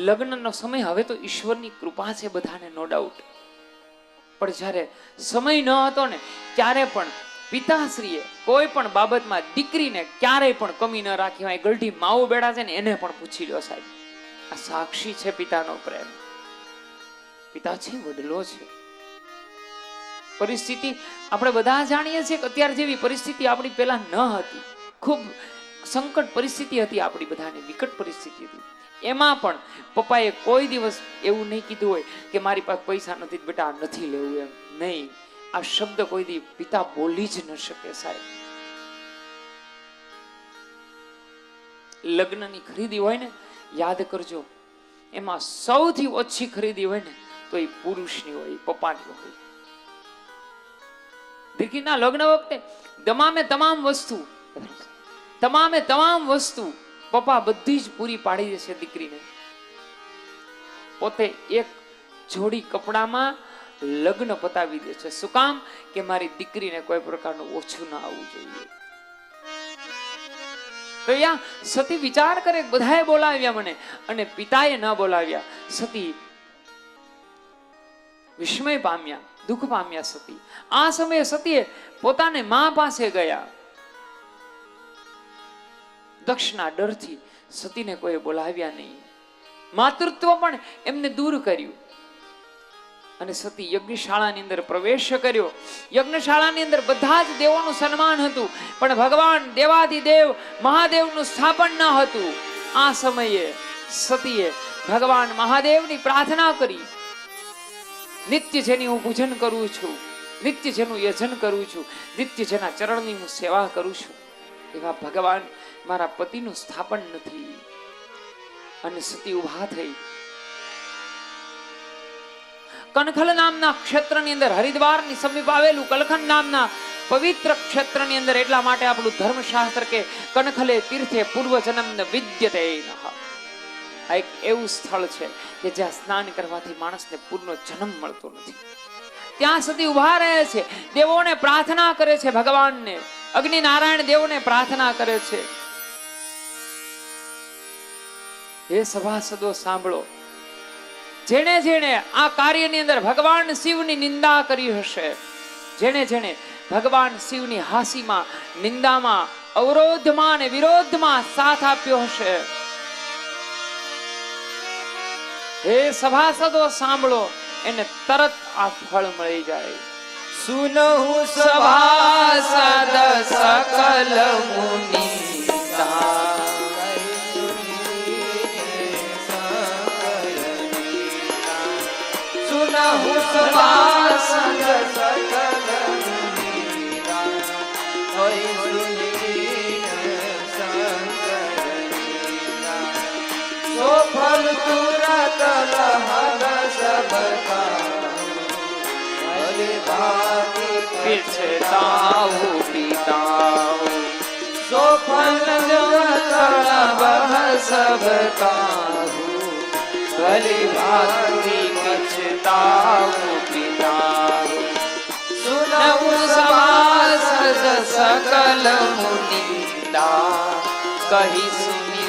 લગ્નનો સમય, હવે તો ઈશ્વરની કૃપા છે બધાને, નો ડાઉટ, પણ જ્યારે સમય ન હતો ને ત્યારે પણ પિતાશ્રીએ કોઈ પણ બાબતમાં દીકરીને ક્યારેય પણ કમી ન રાખી હોય. ગલઢી માવો બેડા છે ને એને પણ પૂછી લો સાહેબ, આ સાક્ષી છે પિતાનો પ્રેમ. પિતા છે, વડલો છે. પરિસ્થિતિ આપણે બધા જાણીએ છીએ કે અત્યાર જેવી પરિસ્થિતિ આપણી પહેલા ન હતી. ખૂબ સંકટ પરિસ્થિતિ હતી આપણી બધાની, વિકટ પરિસ્થિતિ હતી. એમાં પણ પપ્પાએ કોઈ દિવસ એવું નહીં કીધું હોય કે મારી પાસે પૈસા નથી બેટા આ નથી લેવું, એમ નહીં. આ શબ્દ કોઈ દી પિતા બોલી જ ન શકે સાહેબ. લગ્નની ખરીદી હોય ને, યાદ કરજો, એમાં સૌથી ઓછી ખરીદી હોય ને તો એ પુરુષની હોય, પપ્પાની હોય. દીકરીના લગ્ન વખતે તમામે તમામ વસ્તુ પપ્પા બધી જ પૂરી પાડી દેશે દીકરીને. પોતે એક જોડી કપડામાં લગ્ન પતાવી દે છે. શું કામ? કે મારી દીકરીને કોઈ પ્રકારનું ઓછું ના આવવું જોઈએ. તો યા સતી વિચાર કરે, બધાએ બોલાવ્યા મને અને પિતાએ ન બોલાવ્યા. સતી વિસ્મય પામ્યા, દુઃખ પામ્યા સતી. આ સમયે સતીએ પોતાને મા પાસે ગયા. દક્ષના ડરથી સતીને કોઈ બોલાવ્યા નહીં. માતૃત્વ પણ એમને દૂર કર્યું અને સતી યજ્ઞશાળાની અંદર પ્રવેશ કર્યો. યજ્ઞશાળાની અંદર બધા જ દેવોનું સન્માન હતું, પણ ભગવાન દેવાધિદેવ મહાદેવનું સ્થાપન ન હતું. આ સમયે સતીએ ભગવાન મહાદેવની પ્રાર્થના કરી, નિત્ય જેની હું પૂજન કરું છું, નિત્ય જેનું યજન કરું છું, નિત્ય જેના ચરણની હું સેવા કરું છું, એવા ભગવાન મારા પતિનું સ્થાપન નથી. અને સતી ઉભા થઈ. કનખલ નામના ક્ષેત્રની અંદર, હરિદ્વારની સમીપ આવેલું કલખન નામના પવિત્ર ક્ષેત્રની અંદર, એટલા માટે આપણું ધર્મશાસ્ત્ર કે કનખલે તીર્થે પૂર્વ જન્મ વિદ્યતે નઃ. આ એક એવું સ્થળ છે કે જ્યાં સ્નાન કરવાથી માણસને પૂર્ણ જન્મ મળતો નથી. ત્યાં સતી ઉભા રહે છે, દેવોને પ્રાર્થના કરે છે, ભગવાનને, અગ્નિ નારાયણ દેવોને પ્રાર્થના કરે છે. હે સભાસદો સાંભળો, જેણે જેણે આ કાર્યની અંદર ભગવાન શિવની નિંદા કરી હશે, જેણે જેણે ભગવાન શિવની હાસીમાં, નિંદામાં, અવરોધમાં અને વિરોધમાં સાથ આપ્યો હશે, હે સભાસદો સાંભળો, એને તરત આ ફળ મળી જાય. સુનહુ સભાસદ સકલ મુનિતા, સુનહુ સભાસદ સકલ મુનિતા, હોય સુનીન શંકરનીના, સો ફલ તુરત લહગ સબકા, पिछताऊ पिताऊ सो फल सब काहू, भली भांति पिछताऊ पिताऊ सुनहु सभासद सकल मुनिंदा, कही सुनी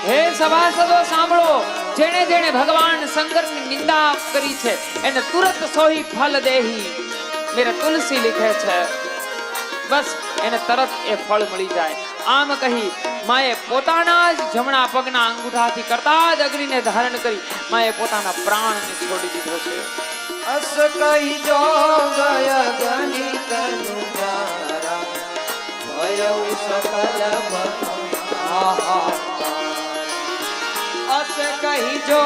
હે સભાસદો સાંભળો, જેણે જેણે ભગવાન શંકરની નિંદા કરી છે એને તુરંત સોહી ફલ દેહી. મેરે તુલસી લીખે છે, બસ એને તરત એ ફળ મળી જાય. આમ કહી માએ પોતાના જ જમણા પગના અંગૂઠાથી કરતા જ અગ્નિને ધારણ કરી માએ પોતાના પ્રાણને છોડી દીધો છે. અસ કહી જો ગયા ગણિત નુજારા, ભયઉ સકલ અસ કહી જો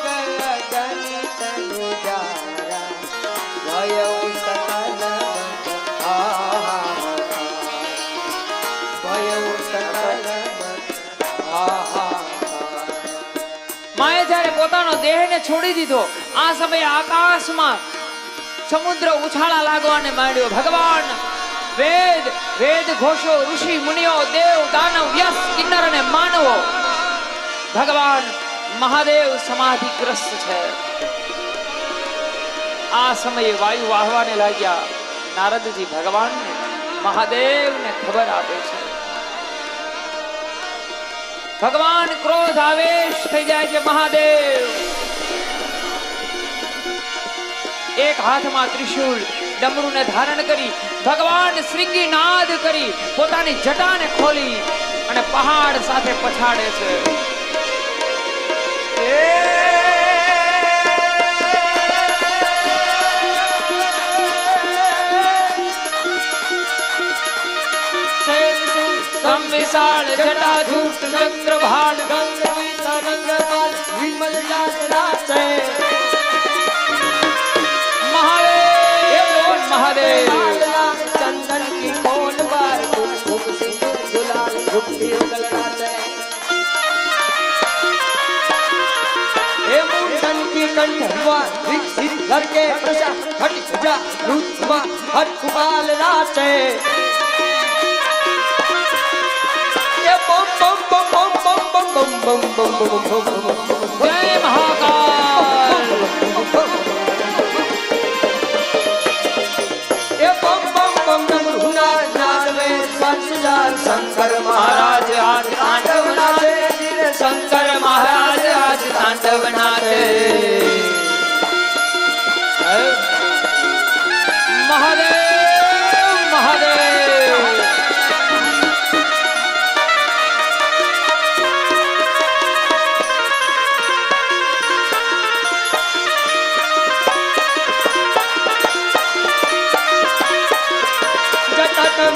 ગયા ગણિત નુજારા, ભયઉ સકલ ભયઉ સકલ માએ જ્યારે પોતાનો દેહને છોડી દીધો, આ સમયે આકાશમાં સમુદ્ર ઉછાળા લાગવાને માંડ્યો. ભગવાન વેદ વેદ ઘોષો, ઋષિ મુનિઓ, દેવ દાનવ, યસ કિન્નર અને માનવો, ભગવાન મહાદેવ સમાધિગ્રસ્ત છે. આ સમયે વાયુ વાહવાને લાગ્યા. નારદજી ભગવાનને મહાદેવને ખબર આપે છે. ભગવાન ક્રોધ આવેશ થઈ જાય છે. મહાદેવ એક હાથમાં ત્રિશૂળ ડમરૂને ધારણ કરી ભગવાન શ્રીંગી નાદ કરી પોતાની જટાને ખોલી અને પહાડ સાથે પછાડે છે. વિશાળ જટાજૂટ ચંદ્રભાન વિમલ રાતે મહાદેવ चंदन की खोल बार कुमकुम सिंदूर गुलाल झुकती गलराते हे मुंडन की कंठवा विकसित करके प्रशा हट जा रुतमा हट कुमाल राते ये बम बम बम बम बम बम बम बम बम बम बम जय महाकाल. शंकर महाराज आज तांडव नाचे શંકર મહારાજ આજ તાંડવ નાચે. મહાદેવ મહાદેવ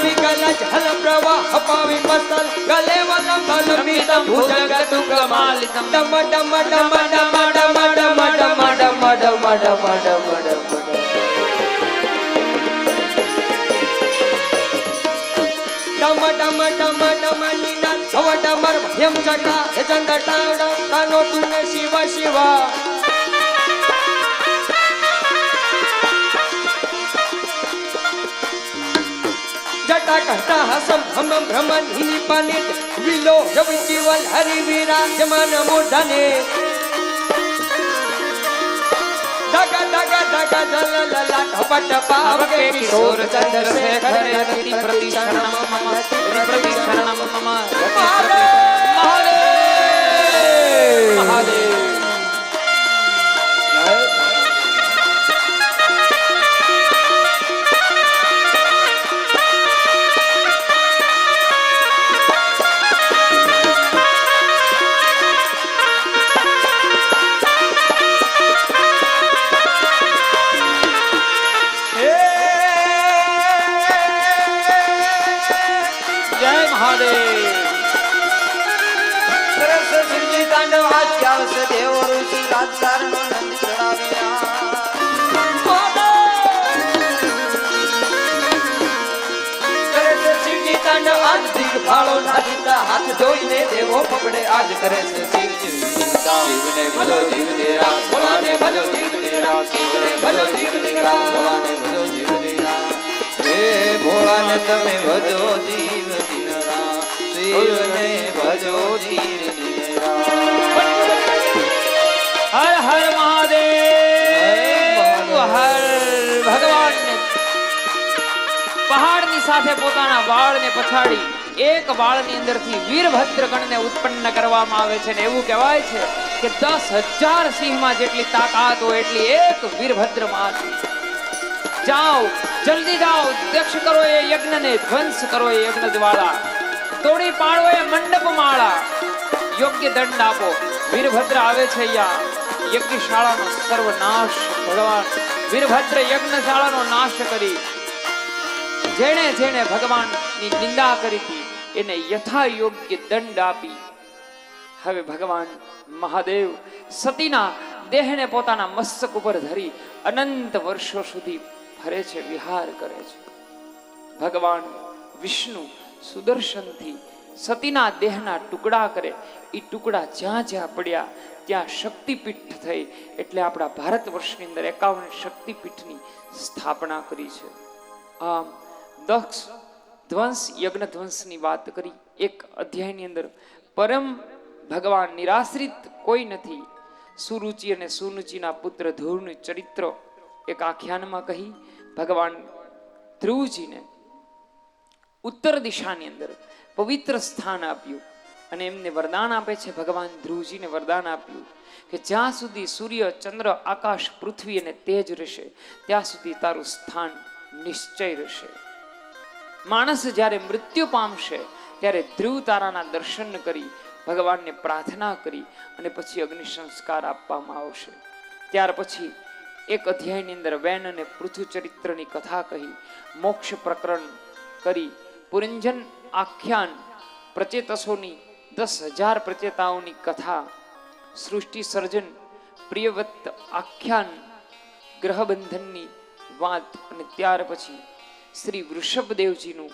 विगल झल प्रवाह पावी मसल गले वलम बलमीतम भुजगत कमालितम डम डम डम डम डम डम डम डम डम डम डम डम डम डम नीना छव डमर भयम जटा चंद टाड़ कानो तुने शिव शिवा जटा कहता हसम हम भ्रमण हिनी पानित विलो जब जीवन हरि वीरा जमान मोढ़ने दगा दगा दगा जल लला ठपट पाव के किशोर चंद्रशेखर रति प्रतिशरणम मम प्रतिशरणम मम महादेव महादेव हाथ जोईने देवो पकड़े आज करे से शिवने भलो जीव तेरा भोलाने भलो जीव तेरा शिवने भलो जीव तेरा भोलाने भलो जीव तेरा हे भोलाने तमे भजो जीव तेरा शिवने भजो जीव तेरा. हर हर महादेव हर ભગવાન પહાડની સાથે પોતાના વાળને પછાડી એક વાળની અંદરથી વીરભદ્ર ગણને ઉત્પન્ન કરવામાં આવે છે ને એવું કહેવાય છે કે 10,000 સિંહમાં જેટલી તાકાત હોય એટલી એક વીરભદ્રમાં છે. જાઓ જલ્દી જાઓ, દક્ષ કરો એ યજ્ઞને, ધ્વંસ કરો એ યજ્ઞ જ્વાળા, તોડી પાડો એ મંડપ માળા, યોગ્ય દંડ આપો. વીરભદ્ર આવે છે અહીંયા યજ્ઞશાળાનો સર્વનાશ. ભગવાન વીરભદ્ર યજ્ઞશાળાનો નાશ કરી જેણે જેણે ભગવાનની નિંદા કરી હતી એને યથા યોગ્ય દંડ આપી હવે ભગવાન મહાદેવ સતીના દેહને પોતાના મસ્તક ઉપર ધરી અનંત વર્ષો સુધી ફરે છે, વિહાર કરે છે. ભગવાન વિષ્ણુ સુદર્શનથી સતીના દેહના ટુકડા કરે, એ ટુકડા જ્યાં જ્યાં પડ્યા ત્યાં શક્તિપીઠ થઈ, એટલે આપણા ભારત વર્ષની અંદર 51 શક્તિપીઠની સ્થાપના કરી છે. આમ દક્ષ ધ્વંસ યજ્ઞ ધ્વંસની વાત કરી એક અધ્યાયની અંદર. પરમ ભગવાન નિરાશ્રિત કોઈ નથી. સુરુચિ અને સુનુચિના પુત્ર ધ્રુવનું ચરિત્ર એક આખ્યાનમાં કહી ભગવાન ધ્રુવજીને ઉત્તર દિશાની અંદર પવિત્ર સ્થાન આપ્યું અને એમને વરદાન આપે છે. ભગવાન ધ્રુવજીને વરદાન આપ્યું કે જ્યાં સુધી સૂર્ય, ચંદ્ર, આકાશ, પૃથ્વી અને તેજ રહેશે ત્યાં સુધી તારું સ્થાન નિશ્ચય રહેશે. માણસ જ્યારે મૃત્યુ પામશે ત્યારે ધ્રુવ તારાના દર્શન કરી ભગવાનને પ્રાર્થના કરી અને પછી અગ્નિ સંસ્કાર આપવામાં આવશે. ત્યાર પછી એક અધ્યાયની અંદર વેન અને પૃથુ ચરિત્રની કથા કહી, મોક્ષ પ્રકરણ કરી, પુરંજન આખ્યાન, પ્રચેતસોની 10,000 પ્રચેતાઓની કથા, સૃષ્ટિ સર્જન, પ્રિયવત આખ્યાન, ગ્રહબંધનની વાત અને ત્યાર પછી શ્રી વૃષભદેવજીનું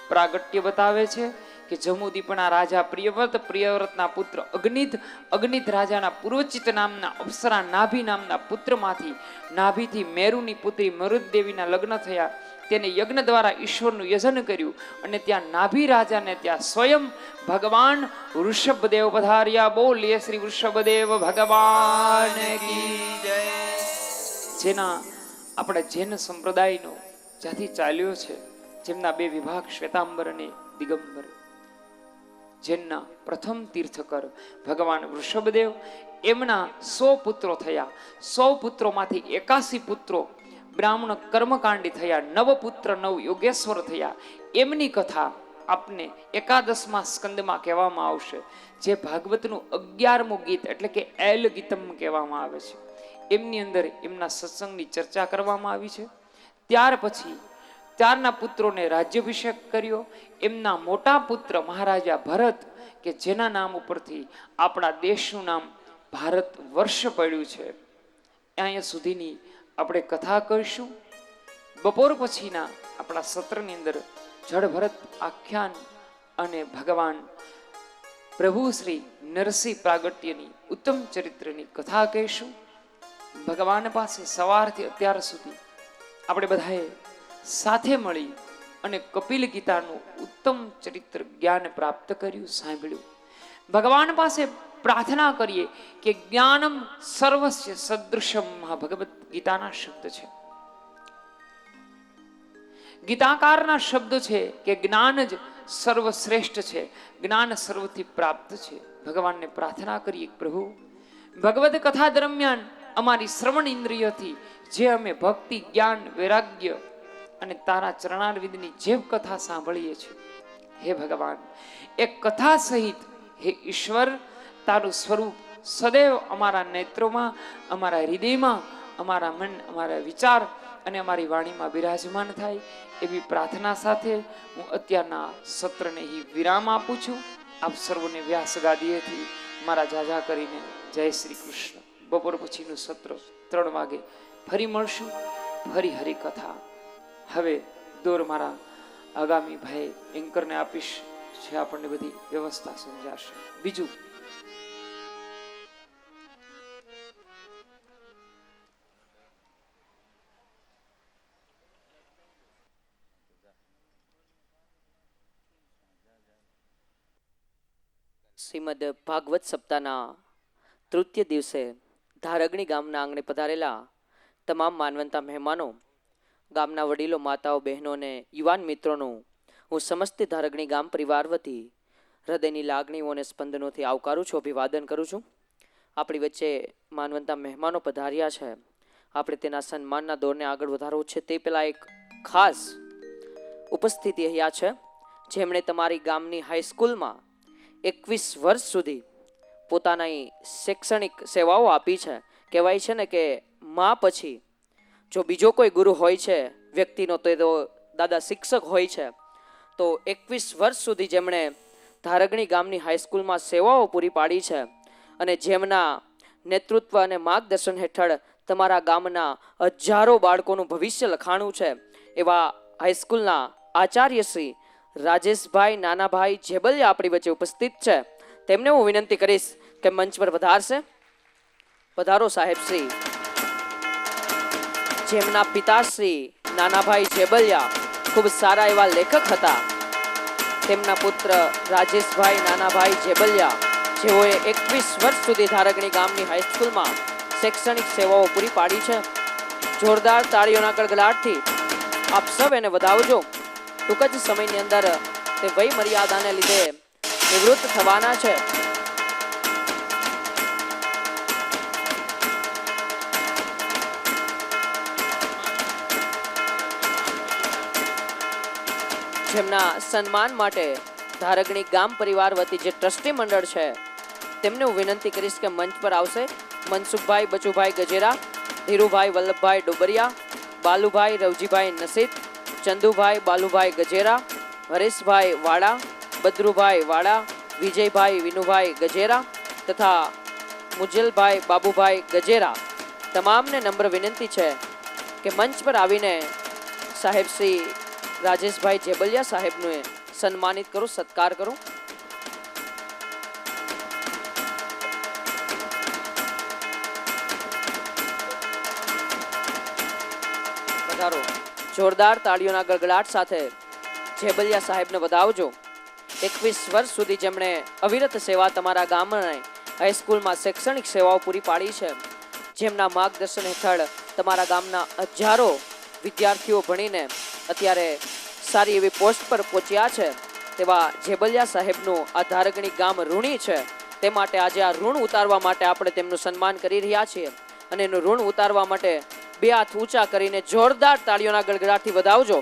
પ્રાગટ્ય બતાવે છે કે જમુદીપના રાજા પ્રિયવ્રત, પ્રિયવ્રતના પુત્ર અગ્નિત, અગ્નિત રાજાના પૂર્વચિત નામના અપ્સરા નાભી નામના પુત્રમાંથી, નાભીથી મેરુની પુત્રી મરુદેવીના લગ્ન થયા. તેને યજ્ઞ દ્વારા ઈશ્વરનું યજન કર્યું અને ત્યાં નાભી રાજાને ત્યાં સ્વયં ભગવાન વૃષભદેવ પધાર્યા. બોલીએ શ્રી વૃષભદેવ ભગવાન કી જય. જેના આપણા જૈન સંપ્રદાયનો જ્યાંથી ચાલ્યો છે, જેમના 2 વિભાગ શ્વેતાંબર અને દિગંબર, જેમના પ્રથમ તીર્થકર ભગવાન વૃષભદેવ, એમના 100 પુત્રો થયા. 100 પુત્રોમાંથી 81 પુત્રો બ્રાહ્મણ કર્મકાંડી થયા, 9 પુત્ર 9 યોગેશ્વર થયા. એમની કથા આપને 11મા સ્કંદમાં કહેવામાં આવશે, જે ભાગવતનું 11મું ગીત એટલે કે એલ ગીતમ કહેવામાં આવે છે. એમની અંદર એમના સત્સંગની ચર્ચા કરવામાં આવી છે. ત્યાર પછી 4ના પુત્રોને રાજ્યાભિષેક કર્યો. એમના મોટા પુત્ર મહારાજા ભરત, કે જેના નામ ઉપરથી આપણા દેશનું નામ ભારત વર્ષ પડ્યું છે. અહીંયા સુધીની આપણે કથા કરીશું. બપોર પછીના આપણા સત્રની અંદર જળભરત આખ્યાન અને ભગવાન પ્રભુ શ્રી નરસિંહ પ્રાગટ્યની ઉત્તમ ચરિત્રની કથા કહીશું. ભગવાન પાસે સવારથી અત્યાર સુધી આપણે બધાએ સાથે મળી અને કપિલ ગીતાનું ઉત્તમ ચરિત્ર જ્ઞાન પ્રાપ્ત કર્યું, સાંભળ્યું. ભગવાન પાસે પ્રાર્થના કરીએ કે જ્ઞાનમ સર્વસ્ય સદૃશમ, ભગવદ્ ગીતાના શબ્દ છે, ગીતાકારના શબ્દ છે કે જ્ઞાન જ સર્વશ્રેષ્ઠ છે, જ્ઞાન સર્વથી પ્રાપ્ત છે. ભગવાનને પ્રાર્થના કરીએ, પ્રભુ ભગવદ્ કથા દરમિયાન અમારી શ્રવણ ઇન્દ્રિયથી જે અમે ભક્તિ, જ્ઞાન, વૈરાગ્ય અને તારા ચરણારવિંદની જે કથા સાંભળીએ છીએ, હે ભગવાન, એ કથા સહિત હે ઈશ્વર તારું સ્વરૂપ સદૈવ અમારા નેત્રોમાં, અમારા હૃદયમાં, અમારા મન, અમારા વિચાર અને અમારી વાણીમાં બિરાજમાન થાય, એવી પ્રાર્થના સાથે હું અત્યારના સત્રને વિરામ આપું છું. આપ સર્વને વ્યાસ ગાદીએથી મારા જાજા કરીને જય શ્રી કૃષ્ણ. બપોર પછીનું સત્ર 3 વાગે ફરી મળશું, ફરી હરિકથા. હવે દોર મારા આગામી ભાઈ એન્કરને આપીશ, છે આપણને બધી વ્યવસ્થા સમજાશે. બીજું શ્રીમદ ભાગવત સપ્તાહના તૃતીય દિવસે ધારગણી ગામના આંગણે પધારેલા તમામ માનવંતા મહેમાનો, ગામના વડીલો, માતાઓ, બહેનો અને યુવાન મિત્રોનું હું સમસ્ત ધારગણી ગામ પરિવાર વતી હૃદયની લાગણીઓ અને સ્પંદનોથી આવકારું છું, અભિવાદન કરું છું. આપણી વચ્ચે માનવંતા મહેમાનો પધાર્યા છે, આપણે તેના સન્માનના દોરને આગળ વધારવું છે. તે પહેલાં એક ખાસ ઉપસ્થિતિ અહીંયા છે, જેમણે તમારી ગામની હાઈસ્કૂલમાં 21 વર્ષ સુધી પોતાની શૈક્ષણિક સેવાઓ આપી છે. કહેવાય છે ને કે માં પછી જો બીજો કોઈ ગુરુ હોય છે વ્યક્તિનો, તો દાદા શિક્ષક હોય છે. તો 21 વર્ષ સુધી જેમણે ધારગણી ગામની હાઈસ્કૂલમાં સેવાઓ પૂરી પાડી છે અને જેમના નેતૃત્વ અને માર્ગદર્શન હેઠળ તમારા ગામના હજારો બાળકોનું ભવિષ્ય લખાણું છે, એવા હાઈસ્કૂલના આચાર્ય શ્રી રાજેશભાઈ નાનાભાઈ જેબલિયા આપણી વચ્ચે ઉપસ્થિત છે. તેમને હું વિનંતી કરીશ કે મંચ પર પધારશે. પધારો સાહેબશ્રી. જેમના પિતાશ્રી નાનાભાઈ જેબલિયા ખૂબ સારા એવા લેખક હતા, તેમના પુત્ર રાજેશભાઈ નાનાભાઈ જેબલિયા, જેઓએ 21 વર્ષ સુધી ધારગણી ગામની હાઈસ્કૂલમાં શૈક્ષણિક સેવાઓ પૂરી પાડી છે. જોરદાર તાળીઓના ગડગડાટથી આપ સૌ એને વધાવજો. ટૂંક જ સમયની અંદર તે વય મર્યાદાને લીધે નિવૃત્ત થવાના છે. જેમના સન્માન માટે ધારગણી ગામ પરિવાર વતી જે ટ્રસ્ટી મંડળ છે તેમને હું વિનંતી કરીશ કે મંચ પર આવશે મનસુખભાઈ બચુભાઈ ગજેરા, ધીરુભાઈ વલ્લભભાઈ ડોબરિયા, બાલુભાઈ રવજીભાઈ નસીત, ચંદુભાઈ બાલુભાઈ ગજેરા, હરેશભાઈ વાડા, બદરુભાઈ વાડા, વિજયભાઈ વિનુભાઈ ગજેરા તથા મુજલભાઈ બાબુભાઈ ગજેરા તમામને નમ્ર વિનંતી છે કે મંચ પર આવીને સાહેબ શ્રી રાજેશભાઈ જેબલિયા સાહેબને સન્માનિત કરો, સત્કાર કરો. પધારો. જોરદાર તાળીઓના ગડગડાટ સાથે જેબલિયા સાહેબને વધાવજો. 21 વર્ષ સુધી જેમણે અવિરત સેવા તમારા ગામને હાઈસ્કૂલમાં શૈક્ષણિક સેવાઓ પૂરી પાડી છે, જેમના માર્ગદર્શન હેઠળ તમારા ગામના હજારો વિદ્યાર્થીઓ ભણીને અત્યારે સારી એવી પોસ્ટ પર પહોંચ્યા છે, તેવા જેબલિયા સાહેબનું આ ધારગણી ગામ ઋણી છે. તે માટે આજે આ ઋણ ઉતારવા માટે આપણે તેમનું સન્માન કરી રહ્યા છીએ અને એનું ઋણ ઉતારવા માટે 2 હાથ ઊંચા કરીને જોરદાર તાળીઓના ગડગડાટથી વધાવજો.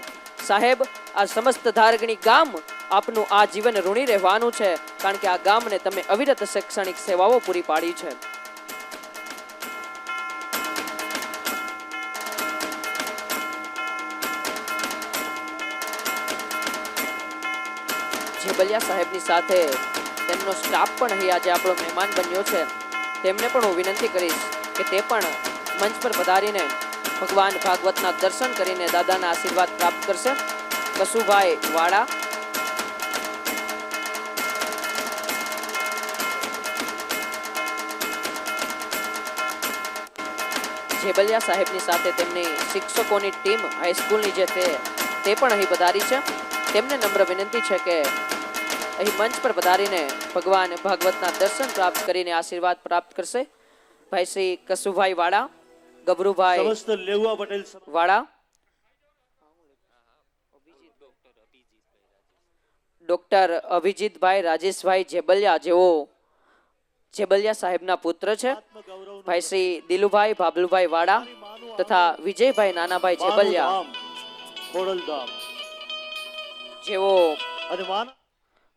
સાહેબ, આ સમસ્ત ધારગણી ગામ આપનું આ જીવન ઋણી રહેવાનું છે, કારણ કે આ ગામને તમે અવિરત શૈક્ષણિક સેવાઓ પૂરી પાડી છે. જેબલિયા સાહેબની સાથે તેમનો સ્ટાફ પણ અહીં આજે આપણો મહેમાન બન્યો છે. તેમને પણ હું વિનંતી કરીશ કે તે પણ મંચ પર પધારીને ભગવાન ભાગવતના દર્શન કરીને દાદાના આશીર્વાદ પ્રાપ્ત કરશે. કસુભાઈ વાડા, જેબલિયા સાહેબની સાથે તેમની શિક્ષકોની ટીમ હાઈસ્કૂલની જે તે પણ અહીં પધારી છે. તેમને નમ્ર વિનંતી છે કે અહીં મંચ પર પધારીને ભગવાન ભાગવતના દર્શન પ્રાપ્ત કરીને આશીર્વાદ પ્રાપ્ત કરશે. ભાઈ શ્રી કસુભાઈ વાડા, ગબરુભાઈ વાડા, ડોક્ટર અભિજીતભાઈ રાજેશભાઈ જેબલિયા, જેઓ જેબલિયા સાહેબના પુત્ર છે. ભાઈ શ્રી દિલુભાઈ ભાબલુભાઈ વાડા તથા વિજયભાઈ નાનાભાઈ જેબલિયા, જેઓ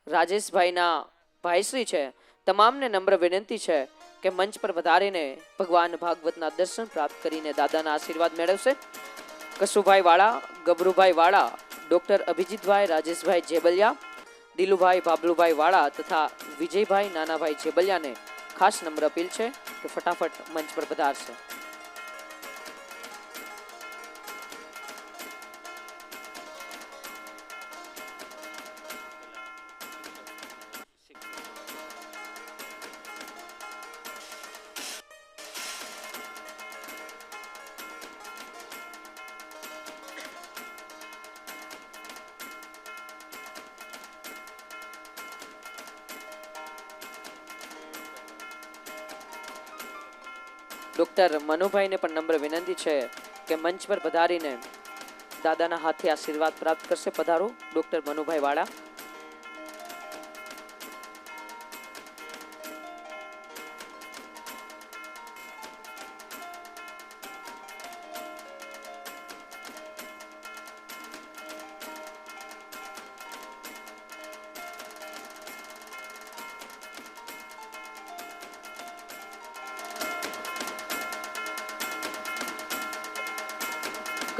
રાજેશભાઈના ભાઈશ્રી છે. તમામને નમ્ર વિનંતી છે કે મંચ પર વધારીને ભગવાન ભાગવતના દર્શન પ્રાપ્ત કરીને દાદાના આશીર્વાદ મેળવશે. કસુભાઈ વાડા, ગબરુભાઈ વાડા, ડોક્ટર અભિજીતભાઈ રાજેશભાઈ જેબલિયા, દિલુભાઈ ભાબલુભાઈ વાડા તથા વિજયભાઈ નાનાભાઈ જેબલિયાને ખાસ નમ્ર અપીલ છે કે ફટાફટ મંચ પર પધારશે. ડોક્ટર મનુભાઈને પણ નમ્ર વિનંતી છે કે મંચ પર પધારીને દાદાના હાથે આશીર્વાદ પ્રાપ્ત કરશે. પધારો ડોક્ટર મનુભાઈ વાડા.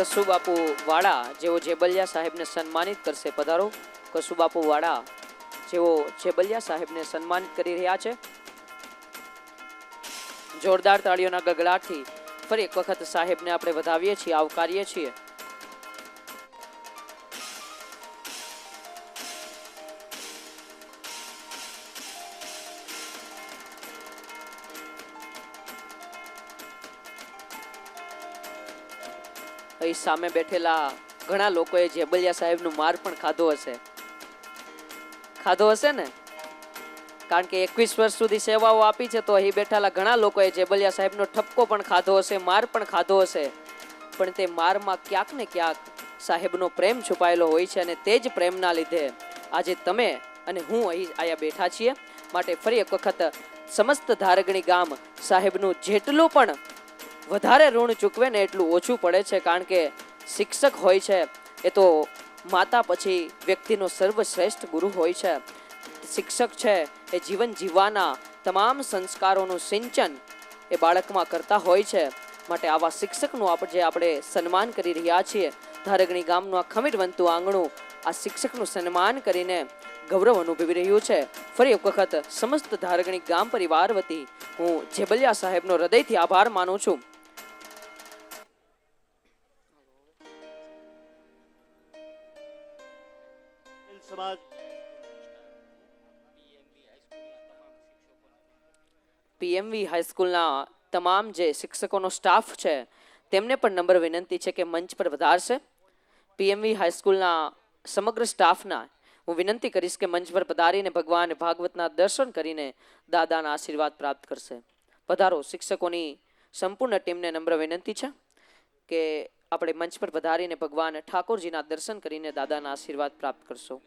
કસુબાપુ વાડા, જેઓ જેબલિયા સાહેબને સન્માનિત કરશે. પધારો કસુબાપુ વાડા, જેઓ જેબલિયા સાહેબને સન્માનિત કરી રહ્યા છે. જોરદાર તાળીઓના ગગડાટથી ફરી એક વખત સાહેબને આપણે વધાવીએ છીએ, આવકારીએ છીએ. અહીં સામે બેઠેલા ઘણા લોકોએ જેબલિયા સાહેબનું માર પણ ખાધો હશે ને, કારણ કે 21 વર્ષ સુધી સેવાઓ આપી છે. તો અહીં બેઠેલા ઘણા લોકોએ જેબલિયા સાહેબનો ઠપકો પણ ખાધો હશે, માર પણ ખાધો હશે. પણ તે મારમાં ક્યાંક ને ક્યાંક સાહેબનો પ્રેમ છુપાયેલો હોય છે અને તે જ પ્રેમના લીધે આજે તમે અને હું અહીં આયા બેઠા છીએ. માટે ફરી એક વખત સમસ્ત ધારગણી ગામ સાહેબનું જેટલું પણ વધારે ઋણ ચૂકવે ને એટલું ઓછું પડે છે. કારણ કે શિક્ષક હોય છે એ તો માતા પછી વ્યક્તિનો સર્વશ્રેષ્ઠ ગુરુ હોય છે. શિક્ષક છે એ જીવન જીવવાના તમામ સંસ્કારોનું સિંચન એ બાળકમાં કરતા હોય છે. માટે આવા શિક્ષકનું આપણે સન્માન કરી રહ્યા છીએ. ધારગણી ગામનું આ ખમીરવંતું આંગણું આ શિક્ષકનું સન્માન કરીને ગૌરવ અનુભવી રહ્યું છે. ફરી એક વખત સમસ્ત ધારગણી ગામ પરિવાર વતી હું જેબલિયા સાહેબનો હૃદયથી આભાર માનું છું. સમાજ પીએમવી હાઈસ્કૂલના તમામ જે શિક્ષકોનો સ્ટાફ છે તેમને પણ નમ્ર વિનંતી છે કે મંચ પર વધારશે. પીએમવી હાઈસ્કૂલના સમગ્ર સ્ટાફના હું વિનંતી કરીશ કે મંચ પર પધારીને ભગવાન ભાગવતના દર્શન કરીને દાદાના આશીર્વાદ પ્રાપ્ત કરશે. પધારો. શિક્ષકોની સંપૂર્ણ ટીમને નમ્ર વિનંતી છે કે આપણે મંચ પર પધારીને ભગવાન ઠાકોરજીના દર્શન કરીને દાદાના આશીર્વાદ પ્રાપ્ત કરશો.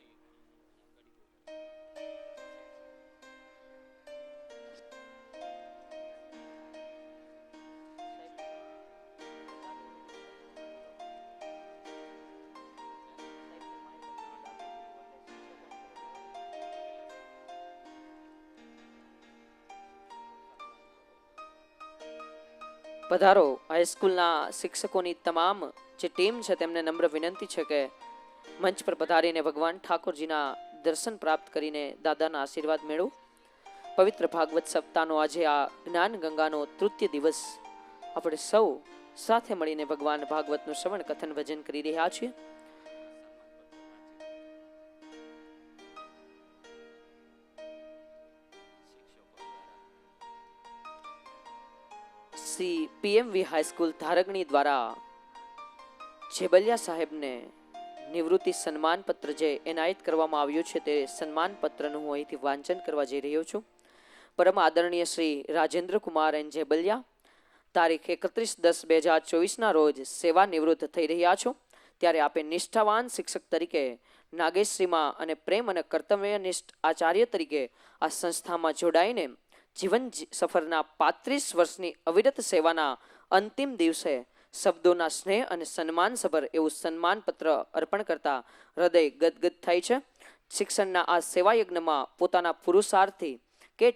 પધારો. હાઈસ્કૂલના શિક્ષકોની તમામ જે ટીમ છે તેમને નમ્ર વિનંતી છે કે મંચ પર પધારીને ભગવાન ઠાકોરજીના દર્શન પ્રાપ્ત કરીને દાદાના આશીર્વાદ મેળવો. પવિત્ર ભાગવત સપ્તાહનો આજે આ જ્ઞાન ગંગાનો તૃતીય દિવસ આપણે સૌ સાથે મળીને ભગવાન ભાગવતનું શ્રવણ કથન ભજન કરી રહ્યા છીએ. શ્રી પીએમવી હાઈસ્કૂલ ધારગણી દ્વારા જેબલિયા સાહેબને નિવૃત્તિ સન્માન પત્ર જે એનાયત કરવામાં આવ્યું છે તે સન્માન પત્રનું હું અહીંથી વાંચન કરવા જઈ રહ્યો છું. પરમ આદરણીય શ્રી રાજેન્દ્ર કુમાર એન જેબલિયા તારીખ 31/10/2024 રોજ સેવા નિવૃત્ત થઈ રહ્યા છો. ત્યારે આપે નિષ્ઠાવાન શિક્ષક તરીકે નાગેશ્રીમાં અને પ્રેમ અને કર્તવ્યનિષ્ઠ આચાર્ય તરીકે આ સંસ્થામાં જોડાઈને જીવન સફરના 35 વર્ષની અવિરત સેવાના અંતિમ દિવસે શબ્દોના સ્નેહ અને સન્માનસભર એવું સન્માનપત્ર અર્પણ કરતા હૃદય ગદગદ થાય છે. શિક્ષણના આ સેવા યજ્ઞમાં પોતાના પુરુષાર્થથી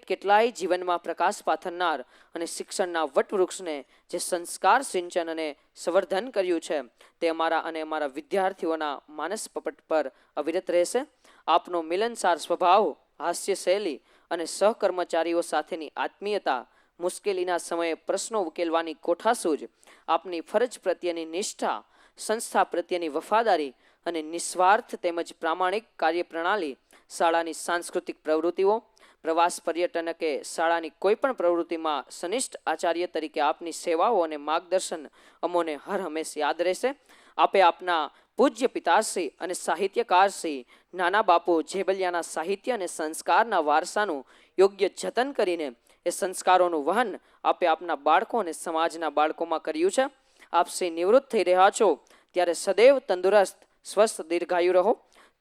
કેટલાય જીવનમાં પ્રકાશ પાથરનાર અને શિક્ષણના વટવૃક્ષને જે સંસ્કાર સિંચન અને સંવર્ધન કર્યું છે તે અમારા અને અમારા વિદ્યાર્થીઓના માનસ પપટ પર અવિરત રહેશે. આપનો મિલનસાર સ્વભાવ, હાસ્ય શૈલી અને સહકર્મચારીઓ સાથેની આત્મીયતા, મુશ્કેલીના સમયે પ્રશ્નો ઉકેલવાની કોઠાસૂઝ, આપની ફરજ પ્રત્યેની નિષ્ઠા, સંસ્થા પ્રત્યેની વફાદારી અને નિસ્વાર્થ તેમજ પ્રામાણિક કાર્યપ્રણાલી, શાળાની સાંસ્કૃતિક પ્રવૃત્તિઓ, પ્રવાસ પર્યટન કે શાળાની કોઈ પણ પ્રવૃત્તિમાં સનિષ્ઠ આચાર્ય તરીકે આપની સેવાઓ અને માર્ગદર્શન અમોને હર હંમેશ યાદ રહેશે. આપે આપના પૂજ્ય પિતાશ્રી અને સાહિત્યકારશ્રી નાના બાપુ જેબલિયાના સાહિત્ય અને સંસ્કારના વારસાનું યોગ્ય જતન કરીને એ સંસ્કારોનું વહન આપે આપના બાળકો અને સમાજના બાળકોમાં કર્યું છે. આપ શ્રી નિવૃત્ત થઈ રહ્યા છો ત્યારે સદૈવ તંદુરસ્ત, સ્વસ્થ, દીર્ઘાયુ રહો.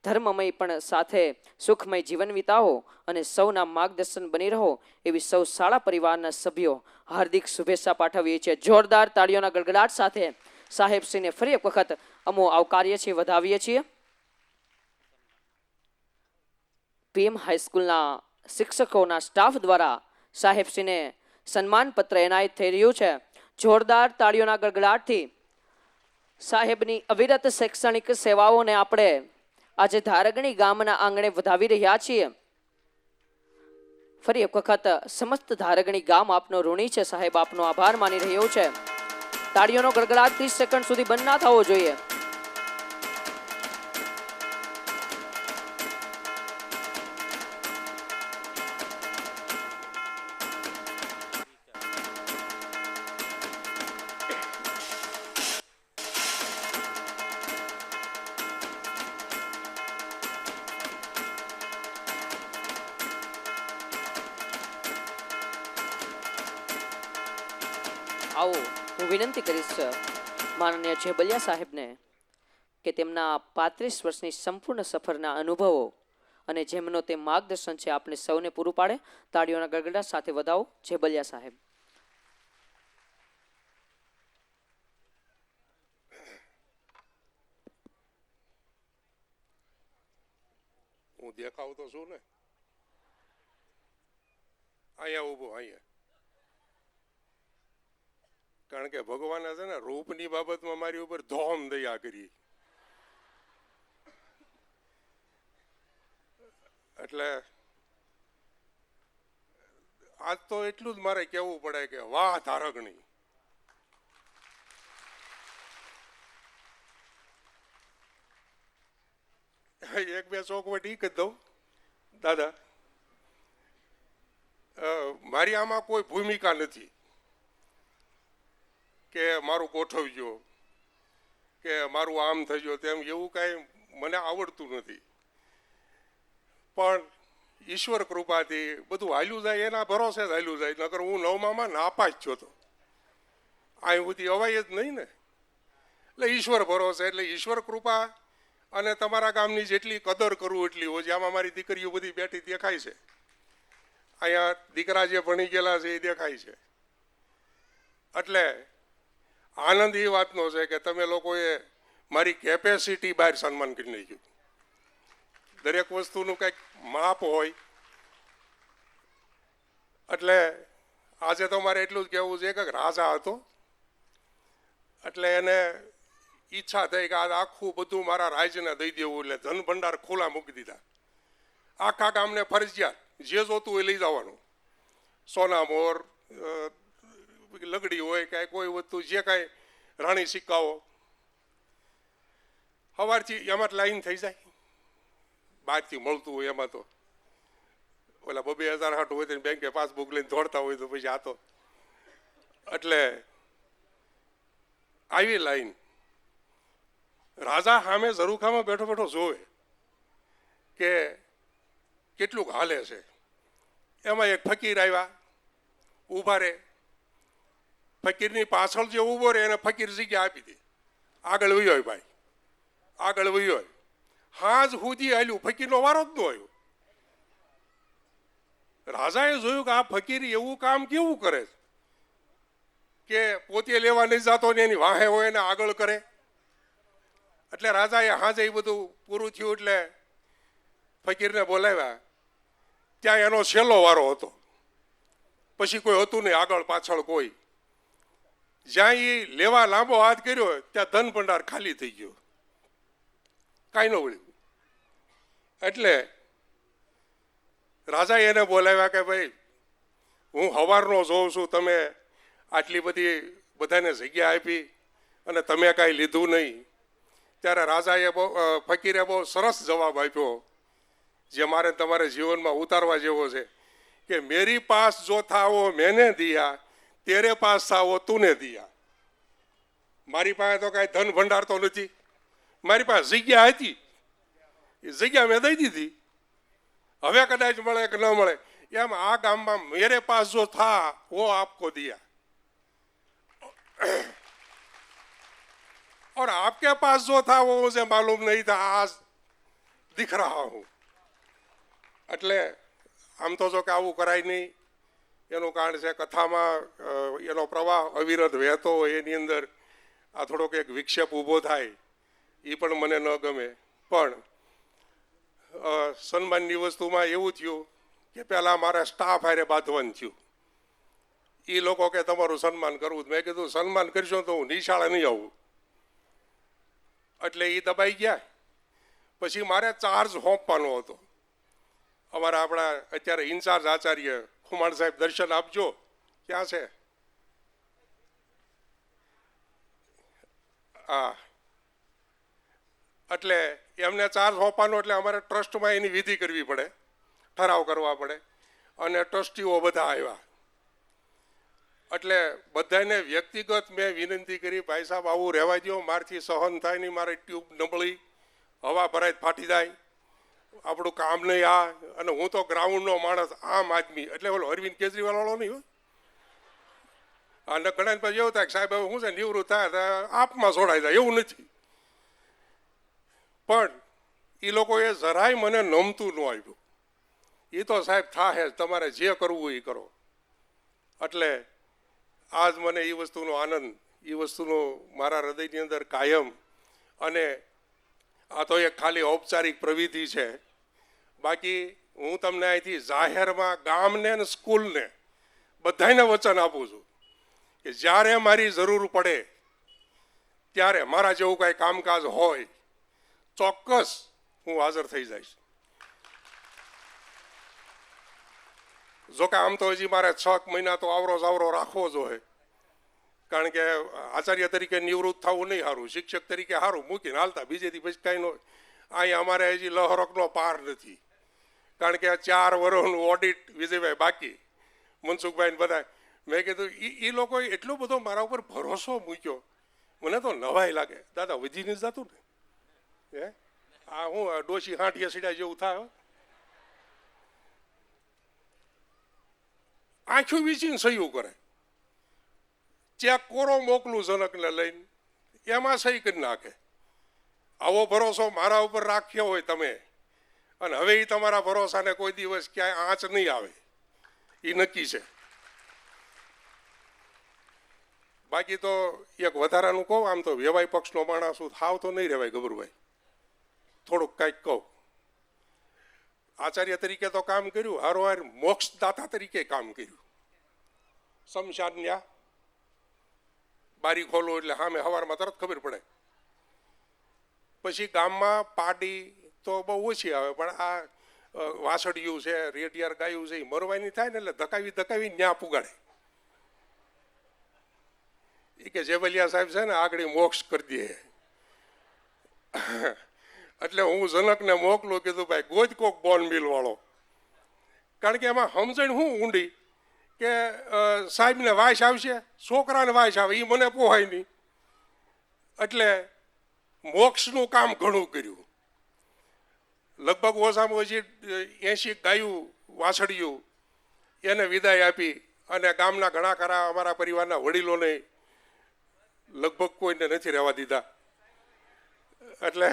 ધર્મમય પણ સાથે સુખમય જીવન વિતાવો અને સૌના માર્ગદર્શન બની રહો એવી સૌ શાળા પરિવારના સભ્યો હાર્દિક શુભેચ્છા પાઠવીએ છીએ. જોરદાર તાળીઓના ગડગડાટ સાથે સાહેબશ્રીને ફરી એક વખત અમો આવકારીએ છીએ, વધાવીએ છીએ. પીએમ હાઈસ્કૂલના શિક્ષકોના સ્ટાફ દ્વારા સાહેબશ્રીને સન્માન પત્ર એનાયત થઈ રહ્યું છે. જોરદાર તાળીઓના ગડગડાટથી સાહેબની અવિરત શૈક્ષણિક સેવાઓને આપણે આજે ધારગણી ગામના આંગણે વધાવી રહ્યા છીએ. ફરી એક વખત સમસ્ત ધારગણી ગામ આપનો ઋણી છે. સાહેબ આપનો આભાર માની રહ્યો છે. તાળીઓનો ગડગડાટ 30 સેકન્ડ સુધી બંધ ના થવો જોઈએ. આવો હું વિનંતી કરીશ માનનીય જેબલિયા સાહેબને કે તેમના 35 વર્ષની સંપૂર્ણ સફરના અનુભવો અને જેમનો તે માર્ગદર્શન છે આપણે સૌને પૂરું પાડે. તાળીઓના ગડગડાટ સાથે વધાવો જેબલિયા સાહેબ. હું દેખાવ તો છું ને, અહીંયા ઊભો અહીંયા. કારણ કે ભગવાને છે ને રૂપની બાબતમાં મારી ઉપર ધોમ દયા કરી. એટલે આજ તો એટલું જ મારે કહેવું પડે કે વાહ ધારકણી. એક બે ચોખવટ ઈ કહી દઉં દાદા, મારી આમાં કોઈ ભૂમિકા નથી કે મારું ગોઠવજો કે મારું આમ થજો તેમ, એવું કાંઈ મને આવડતું નથી. પણ ઈશ્વર કૃપાથી બધું હાલ્યું જાય, એના ભરોસે જ હાલ્યું જાય. નકર હું નવમામાં નાપાસ થયો હતો, અહીં સુધી અવાય જ નહીં ને. એટલે ઈશ્વર ભરોસે, એટલે ઈશ્વર કૃપા અને તમારા ગામની જેટલી કદર કરું એટલી હોય. આમાં મારી દીકરીઓ બધી બેઠી દેખાય છે, અહીંયા દીકરા જે ભણી ગયેલા છે એ દેખાય છે. એટલે આનંદ એ વાતનો છે કે તમે લોકોએ મારી કેપેસિટી બહાર સન્માન કરી નાખ્યું. દરેક વસ્તુનું કંઈક માપ હોય. એટલે આજે તો મારે એટલું જ કહેવું છે કે રાજા હતો, એટલે એને ઈચ્છા થઈ કે આ આખું બધું મારા રાજ્યને દઈ દેવું. એટલે ધન ભંડાર ખુલ્લા મૂકી દીધા. આખા ગામને ફરજિયાત જે જોતું એ લઈ જવાનું. સોના મોર, લગડી હોય કે કોઈ વસ્તુ, જે કાંઈ રાણી સિક્કાઓ. સવારથી એમાં લાઈન થઈ જાય, બહારથી મળતું હોય એમાં તો ઓલા 2,000 હાટ હોય તો બેંકે પાસબુક લઈને દોડતા હોય તો પછી આ તો. એટલે આવી લાઈન રાજા સામે ઝરૂખામાં બેઠો બેઠો જોવે કે કેટલુંક હાલે છે. એમાં એક ફકીર આવ્યા, ઊભા રહે. ફકીરની પાછળ જે ઊભો રહે એને ફકીર જગ્યા આપી દે, આગળ વયો હોય ભાઈ, આગળ વયો હોય. હાજ સુધી હાલ્યું, ફકીરનો વારો જ ન આવ્યો. રાજાએ જોયું કે આ ફકીર એવું કામ કેવું કરે કે પોતે લેવા નહીં જતો ને એની વાહે હોય એને આગળ કરે. એટલે રાજાએ હાજે એ બધું પૂરું થયું એટલે ફકીરને બોલાવ્યા. ત્યાં એનો છેલ્લો વારો હતો, પછી કોઈ હતું નહીં આગળ પાછળ કોઈ. જ્યાં એ લેવા લાંબો હાથ કર્યો ત્યાં ધન ભંડાર ખાલી થઈ ગયો, કાંઈ ન વળ્યું. એટલે રાજાએ એને બોલાવ્યા કે ભાઈ હું સવારનો જોઉં છું, તમે આટલી બધી બધાને જગ્યા આપી અને તમે કાંઈ લીધું નહીં. ત્યારે રાજાએ ફકીરે બહુ સરસ જવાબ આપ્યો, જે મારે તમારે જીવનમાં ઉતારવા જેવો છે કે મેરી પાસ જો થા વો મેને દિયા, તેરે પાસ થા વો તુને દિયા. મારી પાસે તો કાંઈ ધન ભંડાર તો નથી, મારી પાસે જગ્યા હતી, એ જગ્યા મેં દઈ દીધી. હવે કદાચ મળે કે ન મળે, એમ આ ગામમાં મેરે પાસ જો થા વો આપકો દિયા और आपके पास जो था वो मुझे मालूम नहीं था, आज दिख रहा हूँ. એટલે આમ તો જો કે આવું કરાય નહીં. એનું કારણ છે કથામાં એનો પ્રવાહ અવિરત વહેતો હોય, એની અંદર આ થોડોક એક વિક્ષેપ ઊભો થાય, એ પણ મને ન ગમે. પણ સન્માનની વસ્તુમાં એવું થયું કે પહેલાં મારા સ્ટાફ હારે બાંધવાનું થયું. એ લોકો કે તમારું સન્માન કરવું. મેં કીધું સન્માન કરશો તો હું નિશાળે નહીં આવું. એટલે એ દબાઈ ગયા. પછી મારે ચાર્જ સોંપવાનો હતો. અમારા આપણા અત્યારે ઇન્ચાર્જ આચાર્ય ખુમાણ સાહેબ, દર્શન આપજો. ક્યાં છે? હા. એટલે એમને ચાર્જ સોંપવાનો, એટલે અમારે ટ્રસ્ટમાં એની વિધિ કરવી પડે, ઠરાવ કરવા પડે. અને ટ્રસ્ટીઓ બધા આવ્યા. એટલે બધાને વ્યક્તિગત મેં વિનંતી કરી, ભાઈ સાહેબ આવું રહેવા દો, મારથી સહન થાય નહીં, મારે ટ્યુબ નબળી, હવા ભરાય ફાટી જાય, આપણું કામ નહીં આ. અને હું તો ગ્રાઉન્ડનો માણસ, આમ આદમી. એટલે ઓલો અરવિંદ કેજરીવાલ વાળો નહીં હોય. અને ઘણા પછી એવું થાય કે સાહેબ હવે શું છે, નિવૃત્ત થાય આપમાં છોડાઈ જાય, એવું નથી. પણ એ લોકોએ જરાય મને નમતું ન આવ્યું. એ તો સાહેબ થાહે, તમારે જે કરવું એ કરો. એટલે આજ મને એ વસ્તુનો આનંદ, એ વસ્તુનો મારા હૃદયની અંદર કાયમ. અને આ તો એક ખાલી ઔપચારિક પ્રવિધિ છે. બાકી હું તમને અહીંથી જાહેરમાં ગામને અને સ્કૂલને બધાને વચન આપું છું કે જ્યારે મારી જરૂર પડે ત્યારે મારા જેવું કાંઈ કામકાજ હોય ચોક્કસ હું હાજર થઈ જઈશ. જોકે આમ તો હજી મારે 6 મહિના તો આવરો જાવરો રાખવો જોઈએ, કારણ કે આચાર્ય તરીકે નિવૃત્ત થવું નહીં સારું, શિક્ષક તરીકે સારું મૂકીને હાલતા, બીજેથી પછી કાંઈ ન. અહીંયા અમારે હજી લહરકનો પાર નથી, કારણ કે 4 વર્ષનું ઓડિટ વિજયભાઈ બાકી, મનસુખભાઈ ને બધા. મેં કીધું એ લોકોએ એટલો બધો મારા ઉપર ભરોસો મૂક્યો, મને તો નવાઈ લાગે. દાદા વધી નથી જતું ને? હે આ હું ડોશી હાંઠીએ સીડા જેવું થાય. આંખું વીચીને સહયું કરે. ચેક કોરો મોકલું જનકને લઈને, એમાં સહી કરી નાખે. આવો ભરોસો મારા ઉપર રાખ્યો હોય તમે, અને હવે એ તમારા ભરોસાને કોઈ દિવસ ક્યાંય આંચ નહીં આવે, એ નક્કી છે. બાકી તો એક વધારાનું કહું, આમ તો વ્યવાય પક્ષનો માણસ છું, થાવ તો નહીં રહેવાય ગભરભાઈ, થોડુંક કાંઈક કહું. આચાર્ય તરીકે તો કામ કર્યું, હારોહાર મોક્ષદાતા તરીકે કામ કર્યું. શમશાનયા બારી ખોલો એટલે સામે સવારમાં તરત ખબર પડે. પછી ગામમાં પાડી તો બહુ ઓછી આવે, પણ આ વાસળિયું છે, રેડિયાર ગાયું છે, એ મરવાની થાય ને એટલે ધકાવી ન્યા પુગાડે. એ કે જેબલિયા સાહેબ છે ને આગળ મોક્ષ કરી દે. એટલે હું જનકને મોકલું, કીધું ભાઈ ગોજ કોક બોન મિલ વાળો, કારણ કે એમાં સમજણ હું ઊંડી કે સાહેબને વાસ આવશે, છોકરાને વાસ આવે, એ મને પોહાય નહીં. એટલે મોક્ષનું કામ ઘણું કર્યું. લગભગ ઓછામાં ઓછી 80 ગાયું વાછડિયું એને વિદાય આપી, અને ગામના ઘણા ખરા અમારા પરિવારના વડીલોને લગભગ કોઈને નથી રહેવા દીધા. એટલે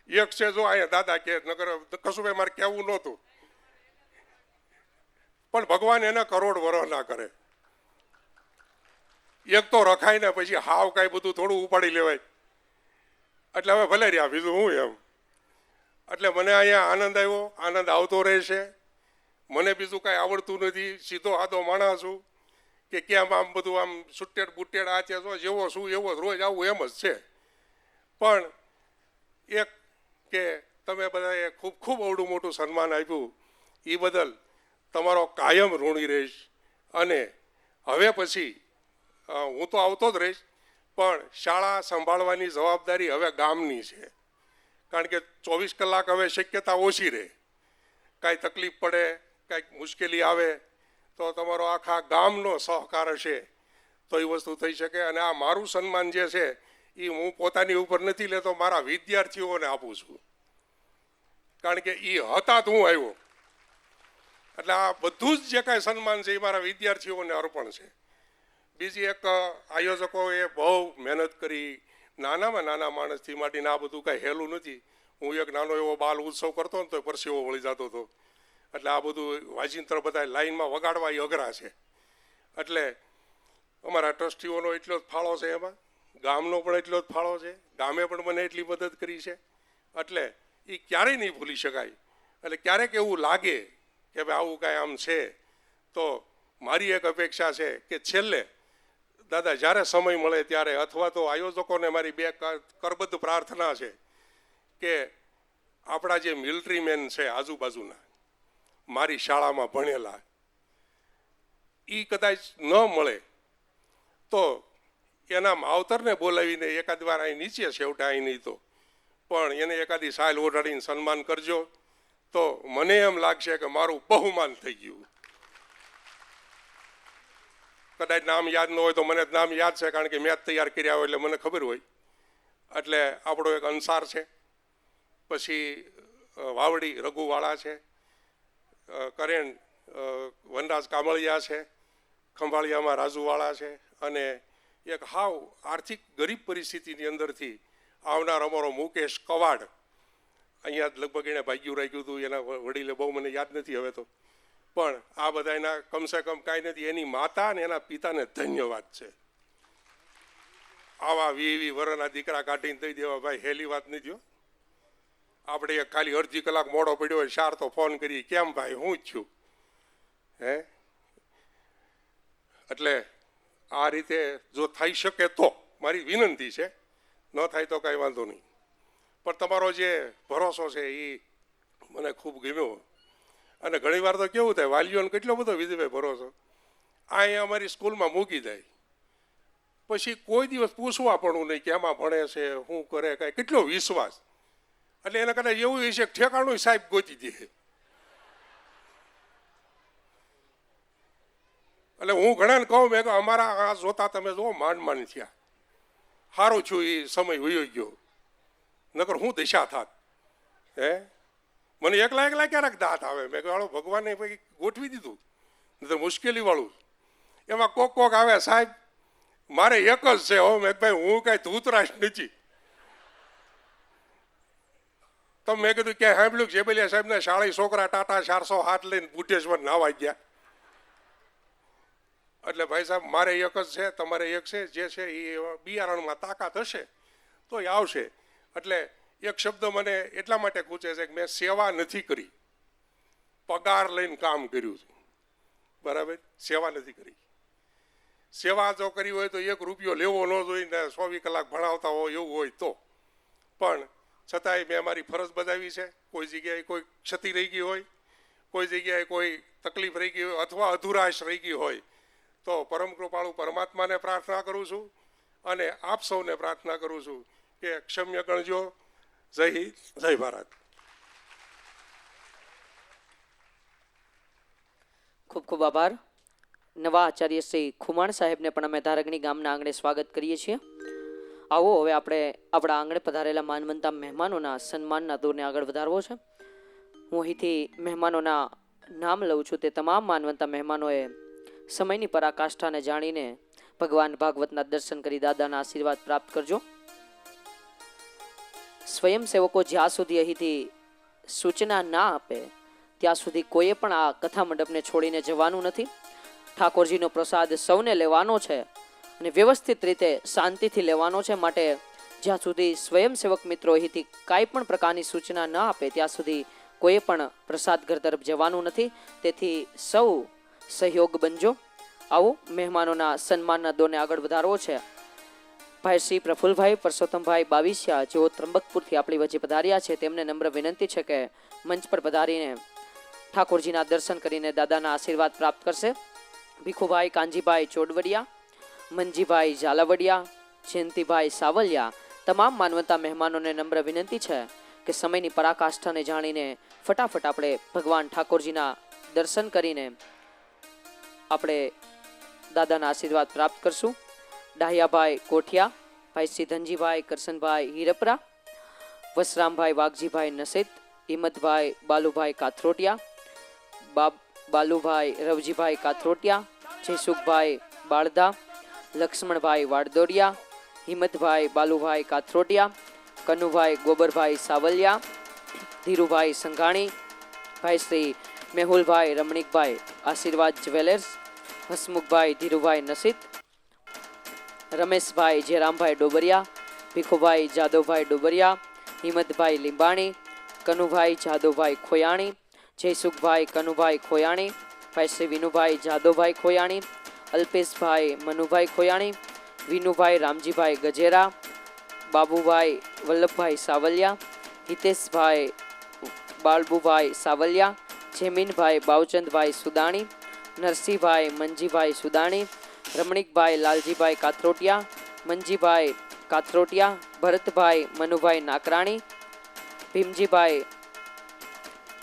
એક છે જો અહીંયા દાદા કે નગર કશું ભાઈ મારે કહેવું નહોતું, પણ ભગવાન એને કરોડ વરહ ના કરે. એક તો રખાય ને પછી હાવ કાંઈ બધું થોડું ઉપાડી લેવાય. એટલે હવે ભલે રહ્યા, બીજું હું એમ. એટલે મને અહીંયા આનંદ આવ્યો, આનંદ આવતો રહેશે. મને બીજું કાંઈ આવડતું નથી, સીધો આદો માણસ છું કે કેમ આમ બધું આમ સુટેડ બુટેડ આ છે, જેવો શું એવો રોજ આવું એમ જ છે. પણ એક કે તમે બધાએ ખૂબ ખૂબ અવડું મોટું સન્માન આપ્યું, એ બદલ તમારો કાયમ ઋણી રહીશ. અને હવે પછી હું તો આવતો જ રહીશ, પણ શાળા સંભાળવાની જવાબદારી હવે ગામની છે, કારણ કે 24 કલાક હવે શક્યતા ઓછી રહે. કાંઈ તકલીફ પડે, કાંઈક મુશ્કેલી આવે તો તમારો આખા ગામનો સહકાર હશે તો એ વસ્તુ થઈ શકે. અને આ મારું સન્માન જે છે એ હું પોતાની ઉપર નથી લેતો, મારા વિદ્યાર્થીઓને આપું છું, કારણ કે એ હતા તો હું આવ્યો. એટલે આ બધું જ જે કાંઈ સન્માન છે એ મારા વિદ્યાર્થીઓને અર્પણ છે. બીજી એક, આયોજકોએ બહુ મહેનત કરી, નાનામાં નાના માણસથી માંડીને આ બધું કાંઈ હેલું નથી. હું એક નાનો એવો બાલ ઉત્સવ કરતો ને તો પરસેવો વળી જતો હતો. એટલે આ બધું વાજિંત્ર બધા લાઈનમાં વગાડવા એ અઘરા છે. એટલે અમારા ટ્રસ્ટીઓનો એટલો જ ફાળો છે, એમાં ગામનો પણ એટલો જ ફાળો છે. ગામે પણ મને એટલી મદદ કરી છે. એટલે એ ક્યારેય નહીં ભૂલી શકાય. એટલે ક્યારેક એવું લાગે કે ભાઈ આવું કાંઈ આમ છે, તો મારી એક અપેક્ષા છે કે છેલ્લે દાદા જ્યારે સમય મળે ત્યારે, અથવા તો આયોજકોને મારી બે કરબદ્ધ પ્રાર્થના છે કે આપણા જે મિલિટરી મેન છે આજુબાજુના, મારી શાળામાં ભણેલા, એ કદાચ ન મળે તો એના માવતરને બોલાવીને એકાદ વાર અહીં નીચે છેવટે અહીં નહીં તો પણ એને એકાદી સાયલ ઓઢાડીને સન્માન કરજો, તો મને એમ લાગશે કે મારું બહુમાન થઈ ગયું. કદાચ નામ યાદ ન હોય તો મને નામ યાદ છે, કારણ કે મેં જ તૈયાર કર્યા હોય એટલે મને ખબર હોય. એટલે આપણો એક અંસાર છે, પછી વાવડી રઘુવાળા છે, કરેણ વનરાજ કામળિયા છે, ખંભાળિયામાં રાજુવાળા છે, અને એક હાવ આર્થિક ગરીબ પરિસ્થિતિની અંદરથી આવનાર અમારો મુકેશ કવાડ, અહીંયા જ લગભગ એણે ભાગ્યું રાખ્યું હતું, એના વડીલે બહુ મને યાદ નથી હવે તો, પણ આ બધા એના કમસે કમ કાંઈ નથી, એની માતા અને એના પિતાને ધન્યવાદ છે. આવા 20 વર્ષના દીકરા કાઢીને દઈ દેવા ભાઈ હેલી વાત નથી હો. આપણે એક ખાલી અડધી કલાક મોડો પડ્યો હોય 4 તો ફોન કરીએ, કેમ ભાઈ હું જ છું હે. એટલે આ રીતે જો થઈ શકે તો મારી વિનંતી છે, ન થાય તો કાંઈ વાંધો નહીં, પણ તમારો જે ભરોસો છે એ મને ખૂબ ગમ્યો. અને ઘણીવાર તો કેવું થાય, વાલીઓને કેટલો બધો વિધિભાઈ ભરોસો અહીંયા અમારી સ્કૂલમાં મૂકી જાય, પછી કોઈ દિવસ પૂછવા પડવું નહીં કે એમાં ભણે છે શું કરે, કાંઈ કેટલો વિશ્વાસ. એટલે એને કદાચ એવું હશે ઠેકાણું સાહેબ ગોતી દે. એટલે હું ઘણાને કહું, મેં કહું અમારા આ જોતા તમે જુઓ માંડ થયા, સારું છું એ સમય વયો ગયો, નકર હું દિશા થાત હે. મને એકલા ક્યારેક દાંત આવે, મેં કહું ભગવાને પછી ગોઠવી દીધું, નહીં તો મુશ્કેલીવાળું. એમાં કોક આવે સાહેબ મારે એક જ છે હો. મેં ભાઈ હું કાંઈ ધૂતરાશ નથી. તો મેં કીધું ક્યાંય સાંભળ્યું જેબલિયા સાહેબના શાળી છોકરા ટાટા 407 લઈને બુઢેશ્વર નાવા ગયા. એટલે ભાઈ સાહેબ મારે એક જ છે, તમારે એક છે, જે છે એ બિયારણમાં તાકાત હશે તો એ આવશે. એટલે એક શબ્દ મને એટલા માટે પૂછે છે કે મેં સેવા નથી કરી, પગાર લઈને કામ કર્યું છે, બરાબર, સેવા નથી કરી. સેવા જો કરી હોય તો 1 રૂપિયો લેવો ન જોઈએ ને 24 કલાક ભણાવતા હોય એવું હોય તો, પણ છતાંય મેં મારી ફરજ બજાવી છે. કોઈ જગ્યાએ કોઈ ક્ષતિ રહી ગઈ હોય, કોઈ જગ્યાએ કોઈ તકલીફ રહી ગઈ હોય અથવા અધુરાશ રહી ગઈ હોય તો પરમ કૃપાળુ પરમાત્માને પ્રાર્થના કરું છું અને આપ સૌને પ્રાર્થના કરું છું કે ક્ષમ્ય ગણજો. જય હિન્દ, જય ભારત. ખૂબ ખૂબ આભાર. નવા આચાર્ય શ્રી ખુમાણ સાહેબને પણ અમે ધારગણી ગામના આંગણે સ્વાગત કરીએ છીએ. આવો હવે આપણે આપણા આંગણે પધારેલા માનવંતા મહેમાનોના સન્માનના દોરને આગળ વધારવો છે. હું અહીંથી મહેમાનોના નામ લઉં છું. તે તમામ માનવંતા મહેમાનોએ સમયની પરાકાષ્ઠાને જાણીને ભગવાન ભાગવતના દર્શન કરી દાદાના આશીર્વાદ પ્રાપ્ત કરજો. સ્વયંસેવકો જ્યાં સુધી અહીંથી સૂચના ના આપે ત્યાં સુધી કોઈએ પણ આ કથા મંડપને છોડીને જવાનું નથી. ઠાકોરજીનો પ્રસાદ સૌને લેવાનો છે અને વ્યવસ્થિત રીતે શાંતિથી લેવાનો છે. માટે જ્યાં સુધી સ્વયંસેવક મિત્રો અહીંથી કાંઈ પણ પ્રકારની સૂચના ન આપે ત્યાં સુધી કોઈએ પણ પ્રસાદ ઘર તરફ જવાનું નથી. તેથી સૌ સહયોગ બનજો. આવો મહેમાનોના સન્માનના દોરને આગળ વધારવો છે. ભાઈ શ્રી પ્રફુલભાઈ પરસોત્તમભાઈ બાવીસિયા જેઓ ત્રંબકપુરથી આપણી વચ્ચે પધાર્યા છે, તેમને નમ્ર વિનંતી છે કે મંચ પર પધારીને ઠાકોરજીના દર્શન કરીને દાદાના આશીર્વાદ પ્રાપ્ત કરશે. ભીખુભાઈ કાંજીભાઈ ચોડવડિયા, મંજીભાઈ ઝાલાવડિયા, જયંતિભાઈ સાવલિયા, તમામ માનવતા મહેમાનોને નમ્ર વિનંતી છે કે સમયની પરાકાષ્ઠાને જાણીને ફટાફટ આપણે ભગવાન ઠાકોરજીના દર્શન કરીને આપણે દાદાના આશીર્વાદ પ્રાપ્ત કરશું. ડાહિયાભાઈ કોઠિયા, ભાઈ શ્રી ધનજીભાઈ કરસનભાઈ હિરપરા, વસરામભાઈ વાઘજીભાઈ નસેત, હિંમતભાઈ બાલુભાઈ કાથરોટિયા, બાલુભાઈ રવજીભાઈ કાથરોટિયા, જયસુખભાઈ બાળદા, લક્ષ્મણભાઈ વાડદોડિયા, હિંમતભાઈ બાલુભાઈ કાથરોટિયા, કનુભાઈ ગોબરભાઈ સાવલિયા, ધીરુભાઈ સંઘાણી, ભાઈ શ્રી મેહુલભાઈ રમણીકભાઈ આશીર્વાદ જ્વેલર્સ, હસમુખભાઈ ધીરુભાઈ નસીત, રમેશભાઈ જયરામભાઈ ડોબરિયા, ભીખુભાઈ જાદવભાઈ ડોબરિયા, હિંમતભાઈ લીંબાણી, કનુભાઈ જાદવભાઈ ખોયાણી, જયસુખભાઈ કનુભાઈ ખોયાણી, ભાઈ શ્રી વિનુભાઈ જાદવભાઈ ખોયાણી, અલ્પેશભાઈ મનુભાઈ ખોયાણી, વિનુભાઈ રામજીભાઈ ગજેરા, બાબુભાઈ વલ્લભભાઈ સાવલિયા, હિતેશભાઈ બાળબુભાઈ સાવલિયા, જેમીનભાઈ બાવચંદભાઈ સુદાણી, નરસિંહભાઈ મંજીભાઈ સુદાણી, રમણીકભાઈ લાલજીભાઈ કાથરોટિયા, મંજીભાઈ કાથરોટિયા, ભરતભાઈ મનુભાઈ નાકરાણી, ભીમજીભાઈ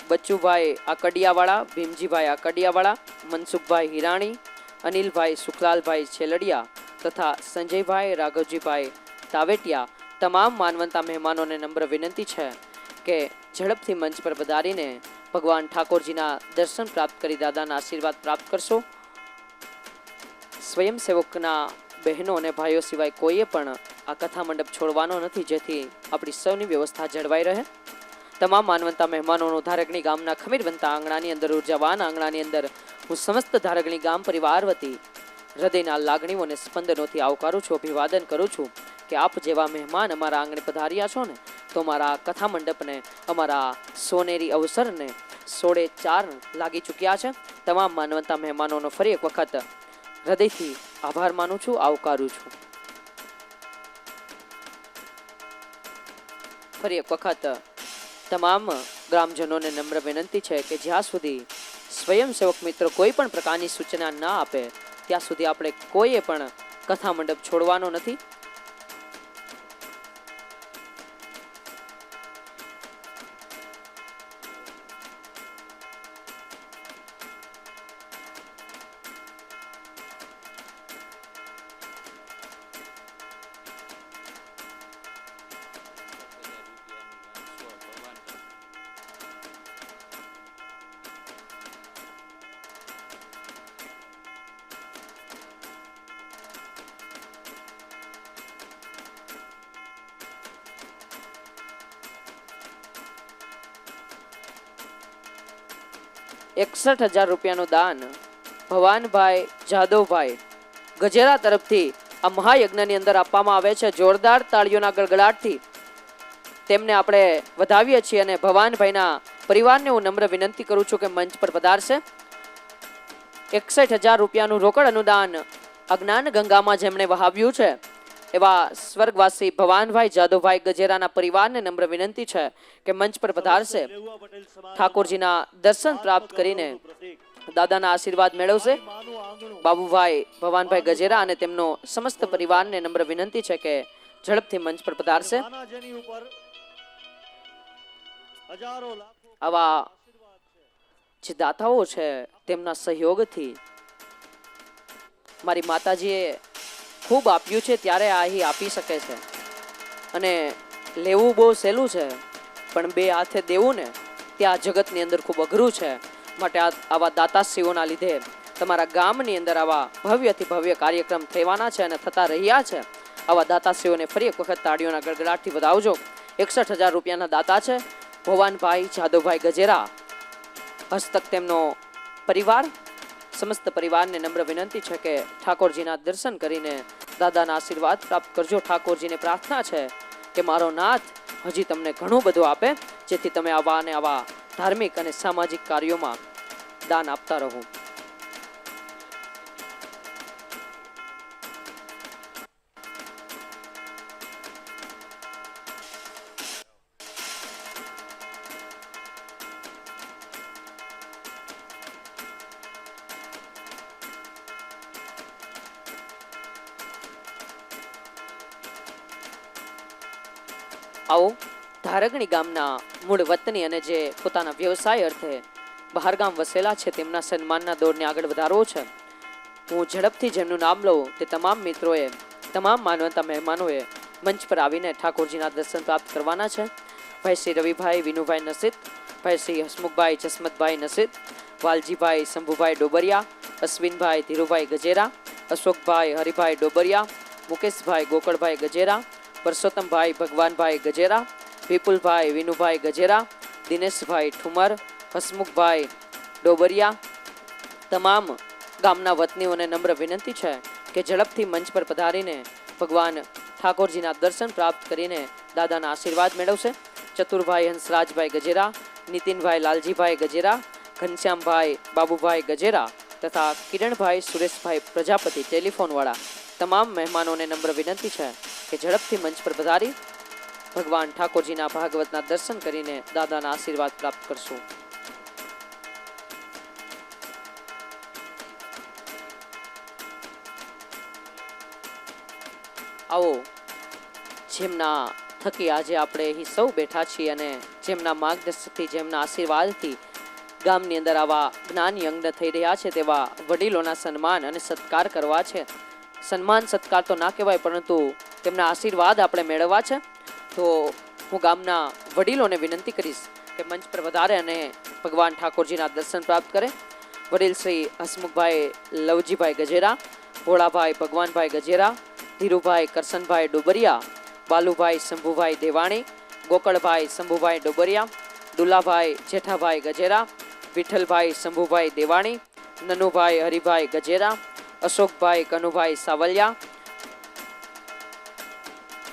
બચ્ચુભાઈ આકડિયાવાળા, ભીમજીભાઈ આકડિયાવાળા, મનસુખભાઈ હિરાણી, અનિલભાઈ સુખલાલભાઈ છેલડિયા તથા સંજયભાઈ રાઘવજીભાઈ તાવેટિયા. તમામ માનવંતા મહેમાનોને નમ્ર વિનંતી છે કે ઝડપથી મંચ પર પધારીને ભગવાન ઠાકોરજીના દર્શન પ્રાપ્ત કરી દાદાના આશીર્વાદ પ્રાપ્ત કરશો. સ્વયંસેવકના બહેનો અને ભાઈઓ સિવાય કોઈએ પણ આ કથા મંડપ છોડવાનો નથી, જેથી આપણી સૌની વ્યવસ્થા જળવાઈ રહે. તમામ માનવંતા મહેમાનોનું ધારગણી ગામના ખમીર બનતા આંગણાની અંદર, ઉર્જાવાન આંગણાની અંદર હું સમસ્ત ધારગણી ગામ પરિવાર વતી હૃદયના લાગણીઓ અને સ્પંદનોથી આવકારું છું, અભિવાદન કરું છું કે આપ જેવા મહેમાન અમારા આંગણે પધાર્યા છો ને, તો અમારા કથા મંડપને, અમારા સોનેરી અવસરને 4.5 લાગી ચૂક્યા છે. તમામ માનવંતા મહેમાનોનો ફરી એક વખત હૃદયથી આભાર માનું છું, આવકારું છું. ફરી એક વખત તમામ ગ્રામજનોને નમ્ર વિનંતી છે કે જ્યાં સુધી સ્વયંસેવક મિત્રો કોઈ પણ પ્રકારની સૂચના ના આપે ત્યાં સુધી આપણે કોઈએ પણ કથા મંડપ છોડવાનો નથી. ₹61,000 દાન ભવાનભાઈ જાદવભાઈ ગજેરા તરફથી આ મહાયજ્ઞની અંદર આપવામાં આવે છે. જોરદાર તાળીઓના ગડગડાટથી તેમને આપણે વધાવીએ છીએ અને ભવાનભાઈના પરિવારને હું નમ્ર વિનંતી કરું છું કે મંચ પર પધારશે. ₹61,000 રોકડ અનુદાન અજ્ઞાન ગંગામાં જેમણે વહાવ્યું છે એવા સ્વર્ગવાસી ભવાનભાઈ જાદવભાઈ ગજેરાના પરિવારને નમ્ર વિનંતી છે કે મંચ પર પધારશે. ઠાકોરજીના દર્શન પ્રાપ્ત કરીને દાદાના આશીર્વાદ મેળવશે. બાબુભાઈ ભવાનભાઈ ગજેરા અને તેમનો સમસ્ત પરિવારને નમ્ર વિનંતી છે કે ઝડપથી મંચ પર પધારશે. આવા જે દાતાઓ છે તેમના સહયોગથી મારી માતાજીએ ખૂબ આપ્યું છે, ત્યારે આ અહીં આપી શકે છે. અને લેવું બહુ સહેલું છે, પણ 2 હાથે દેવું ને ત્યાં જગતની અંદર ખૂબ અઘરું છે. માટે આવા દાતાશ્રીઓના લીધે તમારા ગામની અંદર આવા ભવ્યથી ભવ્ય કાર્યક્રમ થવાના છે અને થતા રહ્યા છે. આવા દાતાશ્રીઓને ફરી એક વખત તાળીઓના ગડગડાટથી વધાવજો. ₹61,000 દાતા છે ભવાનભાઈ જાદવભાઈ ગજેરા. હસ્તક તેમનો પરિવાર, સમસ્ત પરિવારને નમ્ર વિનંતી છે કે ઠાકોરજીના દર્શન કરીને દાદાના આશીર્વાદ પ્રાપ્ત કરજો. ઠાકોરજીને પ્રાર્થના છે કે મારો નાથ હજી તમને ઘણું બધું આપે, જેથી તમે આવા અને આવા ધાર્મિક અને સામાજિક કાર્યોમાં દાન આપતા રહો. આવો ધારગણી ગામના મૂળ વતની અને જે પોતાના વ્યવસાય અર્થે બહારગામ વસેલા છે તેમના સન્માનના દોરને આગળ વધારવો છે. હું ઝડપથી જેમનું નામ લઉં તે તમામ મિત્રોએ, તમામ માનવતા મહેમાનોએ મંચ પર આવીને ઠાકોરજીના દર્શન પ્રાપ્ત કરવાના છે. ભાઈ શ્રી રવિભાઈ વિનુભાઈ નસીદ, ભાઈ શ્રી હસમુખભાઈ જસમતભાઈ નસીદ, વાલજીભાઈ શંભુભાઈ ડોબરિયા, અશ્વિનભાઈ ધીરુભાઈ ગજેરા, અશોકભાઈ હરિભાઈ ડોબરિયા, મુકેશભાઈ ગોકળભાઈ ગજેરા, પરસોત્તમભાઈ ભગવાનભાઈ ગજેરા, વિપુલભાઈ વિનુભાઈ ગજેરા, દિનેશભાઈ ઠુમર, હસમુખભાઈ ડોબરિયા. તમામ ગામના વતનીઓને નમ્ર વિનંતી છે કે ઝડપથી મંચ પર પધારીને ભગવાન ઠાકોરજીના દર્શન પ્રાપ્ત કરીને દાદાના આશીર્વાદ મેળવશે. ચતુરભાઈ હંસરાજભાઈ ગજેરા, નીતિનભાઈ લાલજીભાઈ ગજેરા, ઘનશ્યામભાઈ બાબુભાઈ ગજેરા તથા કિરણભાઈ સુરેશભાઈ પ્રજાપતિ ટેલિફોનવાળા તમામ મહેમાનોને નમ્ર વિનંતી છે કે ઝડપથી મંચ પર પધારી ભગવાન ઠાકોરજીના ભાગવતના દર્શન કરીને દાદાના આશીર્વાદ પ્રાપ્ત કરશું. આવો જેમના થકી આજે આપણે અહીં સૌ બેઠા છીએ અને જેમના માર્ગદર્શનથી, જેમના આશીર્વાદથી ગામની અંદર આવા જ્ઞાન યજ્ઞ થઈ રહ્યા છે તેવા વડીલોના સન્માન અને સત્કાર કરવા છે. સન્માન સત્કાર તો ના કહેવાય, પરંતુ તેમના આશીર્વાદ આપણે મેળવવા છે. તો હું ગામના વડીલોને વિનંતી કરીશ કે મંચ પર વધારે અને ભગવાન ઠાકોરજીના દર્શન પ્રાપ્ત કરે. વડીલ શ્રી હસમુખભાઈ લવજીભાઈ ગજેરા, ભોળાભાઈ ભગવાનભાઈ ગજેરા, ધીરુભાઈ કરશનભાઈ ડોબરિયા, બાલુભાઈ શંભુભાઈ દેવાણી, ગોકળભાઈ શંભુભાઈ ડોબરિયા, દુલાભાઈ જેઠાભાઈ ગજેરા, વિઠ્ઠલભાઈ શંભુભાઈ દેવાણી, નનુભાઈ હરિભાઈ ગજેરા, અશોકભાઈ કનુભાઈ સાવલિયા,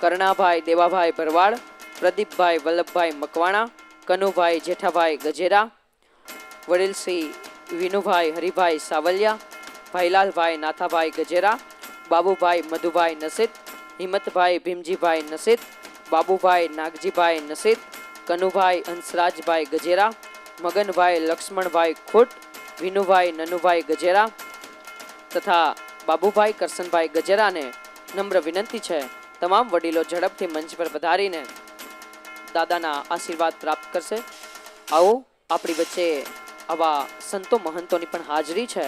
કરણાભાઈ દેવાભાઈ ભરવાડ, પ્રદીપભાઈ વલ્લભભાઈ મકવાણા, કનુભાઈ જેઠાભાઈ ગજેરા, વડીલ શ્રી વિનુભાઈ હરિભાઈ સાવલિયા, ભાઈલાલભાઈ નાથાભાઈ ગજેરા, બાબુભાઈ મધુભાઈ નસીદ, હિંમતભાઈ ભીમજીભાઈ નસીદ, બાબુભાઈ નાગજીભાઈ નસીદ, કનુભાઈ હંસરાજભાઈ ગજેરા, મગનભાઈ લક્ષ્મણભાઈ ખોટ, વિનુભાઈ નનુભાઈ ગજેરા તથા બાબુભાઈ કરશનભાઈ ગજેરાને નમ્ર વિનંતી છે તમામ વડીલો ઝડપથી મંચ પર પધારીને દાદાના આશીર્વાદ પ્રાપ્ત કરશે. આવો આપણી વચ્ચે આવા સંતો મહંતોની પણ હાજરી છે.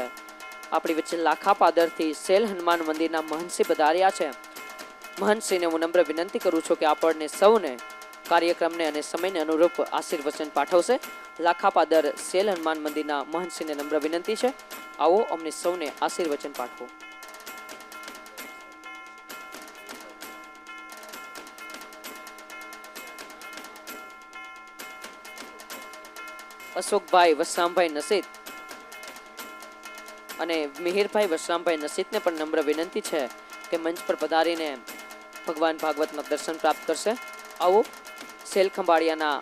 આપણી વચ્ચે લાખા પાદરથી સેલ હનુમાન મંદિરના મહંતશ્રી પધાર્યા છે. મહંતશ્રીને હું નમ્ર વિનંતી કરું છું કે આપણને સૌને કાર્યક્રમને અને સમયને અનુરૂપ આશીર્વચન પાઠવશે. લાખા પાદર સેલ હનુમાન મંદિરના મહંતશ્રીને નમ્ર વિનંતી છે, આવો અમને સૌને આશીર્વચન પાઠવો. અશોકભાઈ વસરામભાઈ નસીદ અને મિહિરભાઈ વસરામભાઈ નસીદને પણ નમ્ર વિનંતી છે કે મંચ પર પધારીને ભગવાન ભાગવતના દર્શન પ્રાપ્ત કરશે. આવો સેલ ખંભાળિયાના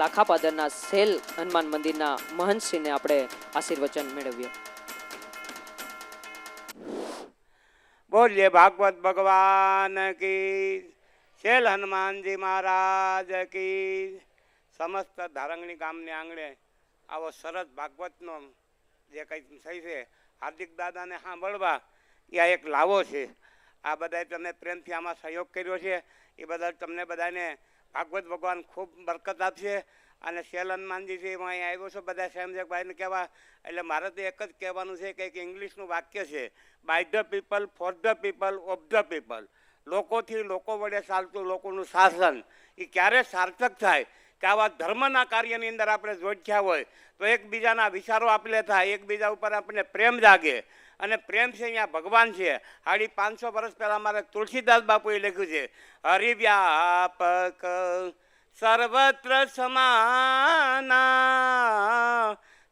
લાખા પાદરના સેલ હનુમાન મંદિરના મહંતશ્રીને આપણે આશીર્વચન મેળવીએ. બોલીએ ભાગવત ભગવાન કી, શેલ હનુમાનજી મહારાજ કી. સમસ્ત ધારંગણી ગામને આંગણે આવો સરસ ભાગવતનો જે કંઈ થઈ છે હાર્દિક દાદાને સાંભળવા એ આ એક લાવો છે. આ બધાએ તમે પ્રેમથી આમાં સહયોગ કર્યો છે એ બદલ તમને બધાને ભાગવત ભગવાન ખૂબ બરકત આપશે. અને શેલ હનુમાનજી છે હું અહીં આવ્યો છું બધા શ્યામજગભાઈને કહેવા, એટલે મારે તો એક જ કહેવાનું છે કે એક ઇંગ્લિશનું વાક્ય છે, by the people for the people of the people. લોકોથી લોકો વડે ચાલતું લોકોનું શાસન એ ક્યારે સાર્થક થાય કે આવા ધર્મના કાર્યની અંદર આપણે જોડ્યા હોય તો એકબીજાના વિચારો આપણે થાય, એકબીજા ઉપર આપણને પ્રેમ જાગે. અને પ્રેમ છે અહીંયા ભગવાન છે. 550 વર્ષ પહેલાં મારે તુલસીદાસ બાપુએ લખ્યું છે, હરિવ્યાપક સર્વત્ર સમાના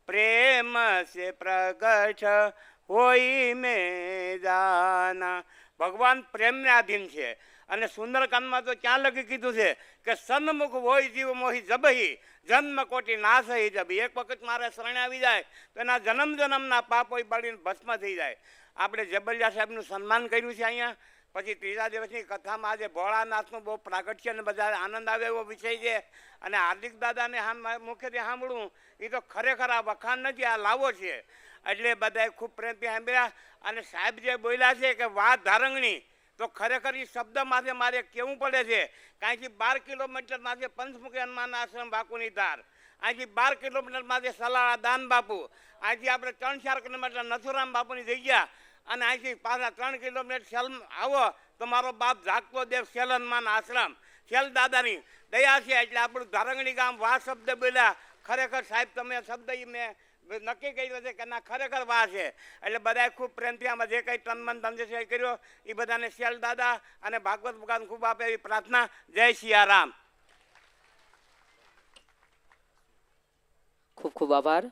પ્રેમ સે પ્રગટ હોય મેં જાના. ભગવાન પ્રેમને આધીન છે. અને સુંદરકાંડમાં તો ક્યાં લખી કીધું છે કે સન્મુખ હોય જીવ મોહી જબહી જન્મ કોટી નાશ હી જબી. એક વખત મારે શરણે આવી જાય તો એના જન્મ જન્મના પાપ હોય બળીને ભસ્મ થઈ જાય. આપણે જબલિયા સાહેબનું સન્માન કર્યું છે અહીંયા. પછી ત્રીજા દિવસની કથામાં આજે ભોળાનાથનું બહુ પ્રાગટ્ય અને બધા આનંદ આવે એવો વિષય છે. અને હાર્દિક દાદાને મુખ્યત્વે સાંભળવું એ તો ખરેખર આ વખાણ નથી, આ લાવો છે. એટલે બધાએ ખૂબ પ્રેમથી સાંભળ્યા. અને સાહેબ જે બોલ્યા છે કે વાત ધારંગણી, તો ખરેખર એ શબ્દ માથે મારે કહેવું પડે છે. કાંઈથી 12 કિલોમીટર માથે પંચમુખી હનુમાન આશ્રમ બાપુની ધાર, અહીંથી 12 કિલોમીટર માથે સલાળા દાન બાપુ, અહીંથી આપણે 3-4 કિલોમીટર નથુરામ બાપુની જગ્યા, અને અહીંથી પાછા 3 કિલોમીટર શેલ આવો તો મારો બાપ જાગતો દેવ શેલ હનુમાન આશ્રમ, શેલ દાદાની દયા છે. એટલે આપણું ધારંગણી ગામ વાહ શબ્દ બોલ્યા. ખરેખર સાહેબ તમે શબ્દ મેં નક્કી કર્યો છે કે ના ખરેખર વાહ છે. એટલે બધાએ ખૂબ પ્રેમથી આમાં જે કંઈ તન મન ધન છે કર્યો એ બધાને શેલ દાદા અને ભાગવત ભગવાન ખૂબ આપે એવી પ્રાર્થના. જય સિયારામ. ખૂબ ખૂબ આભાર.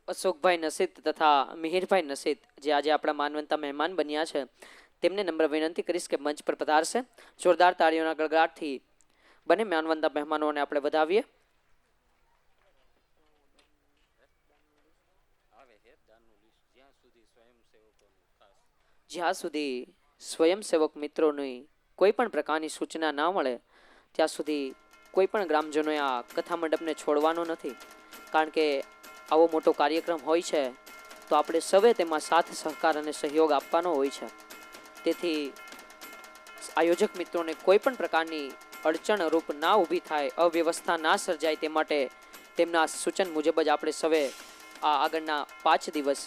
અશોકભાઈ નસીદ તથા મિહિરભાઈ નસીદ જે આજે આપણા માનવંતા મહેમાન બન્યા છે તેમને નમ્ર વિનંતી કરીશ કે મંચ પર પધારશે. જોરદાર તાળીઓના ગળગળાટથી બંને માનવંતા મહેમાનોને આપણે વધાવીએ. જ્યાં સુધી સ્વયંસેવક મિત્રોની કોઈ પણ પ્રકારની સૂચના ના મળે ત્યાં સુધી કોઈ પણ ગ્રામજનોએ આ કથા મંડપને છોડવાનો નથી. કારણ કે આવો મોટો કાર્યક્રમ હોય છે તો આપણે સૌએ તેમાં સાથ સહકાર અને સહયોગ આપવાનો હોય છે. તેથી આયોજક મિત્રોને કોઈ પણ પ્રકારની અડચણ રૂપ ના ઊભી થાય, અવ્યવસ્થા ના સર્જાય તે માટે તેમના સૂચન મુજબ જ આપણે સૌએ આ આગળના 5 દિવસ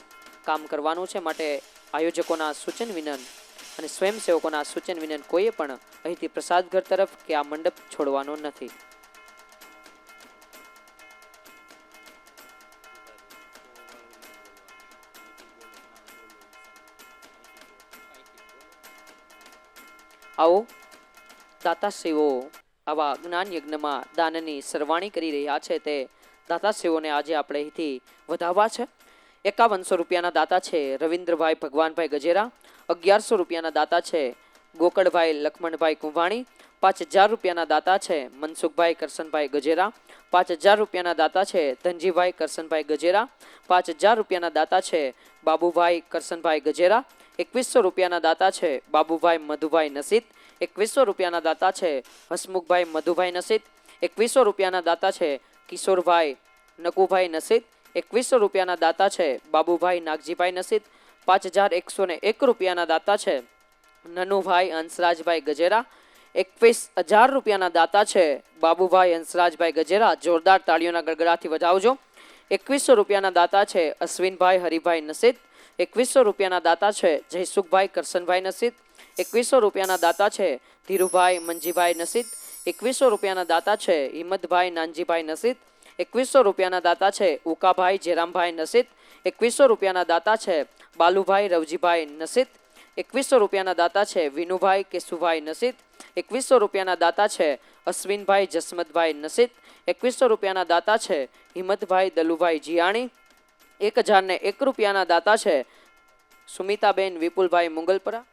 કામ કરવાનું છે. માટે આયોજકોના સૂચન વિનન અને સ્વયંસેવકોના સૂચન વિનન કોઈએ પણ અહીંથી પ્રસાદ ઘર તરફ કે આ મંડપ છોડવાનો નથી. આવો દાતાશ્રીઓ આવા જ્ઞાન યજ્ઞમાં દાનની સરવાણી કરી રહ્યા છે તે દાતાશ્રીઓને આજે આપણે અહીંથી વધાવવા છે. 5100 રૂપિયાના દાતા છે રવિન્દ્રભાઈ ભગવાનભાઈ ગજેરા. 1100 રૂપિયાના દાતા છે ગોકળભાઈ લખમણભાઈ કુંભાણી. 5000 રૂપિયાના દાતા છે મનસુખભાઈ કરશનભાઈ ગજેરા. 5000 રૂપિયાના દાતા છે ધનજીભાઈ કરશનભાઈ ગજેરા. 5000 રૂપિયાના દાતા છે બાબુભાઈ કરશનભાઈ ગજેરા. 2100 રૂપિયાના દાતા છે બાબુભાઈ મધુભાઈ નસીત. 2100 રૂપિયાના દાતા છે હસમુખભાઈ મધુભાઈ નસીત. 2100 રૂપિયાના દાતા છે કિશોરભાઈ નકુભાઈ નસીત. 2100 રૂપિયાના દાતા છે બાબુભાઈ નાગજીભાઈ નસીત. 5101 રૂપિયાના દાતા છે નનુભાઈ હંસરાજભાઈ ગજેરા. 21000 રૂપિયાના દાતા છે બાબુભાઈ હંસરાજભાઈ ગજેરા. જોરદાર તાળીઓના ગડગડાથી વધાવજો. 2100 રૂપિયાના દાતા છે અશ્વિનભાઈ હરિભાઈ નસીત. 2100 રૂપિયાના દાતા છે જયસુખભાઈ કરશનભાઈ નસીત. 2100 રૂપિયાના દાતા છે ધીરુભાઈ મંજીભાઈ નસીત. 2100 રૂપિયાના દાતા છે હિંમતભાઈ નાનજીભાઈ નસીત. 2100 રૂપિયાના દાતા છે ઉકાભાઈ જેરામભાઈ નસીત. 2100 રૂપિયાના દાતા છે બાલુભાઈ રવજીભાઈ નસીત. 2100 રૂપિયાના દાતા છે વિનુભાઈ કેશુભાઈ નસીત. 2100 રૂપિયાના દાતા છે અશ્વિનભાઈ જસમતભાઈ નસીત. 2100 રૂપિયાના દાતા છે હિંમતભાઈ દલુભાઈ જીયાણી. 1001 રૂપિયાના દાતા છે સુમિતાબેન વિપુલભાઈ મુગલપરા.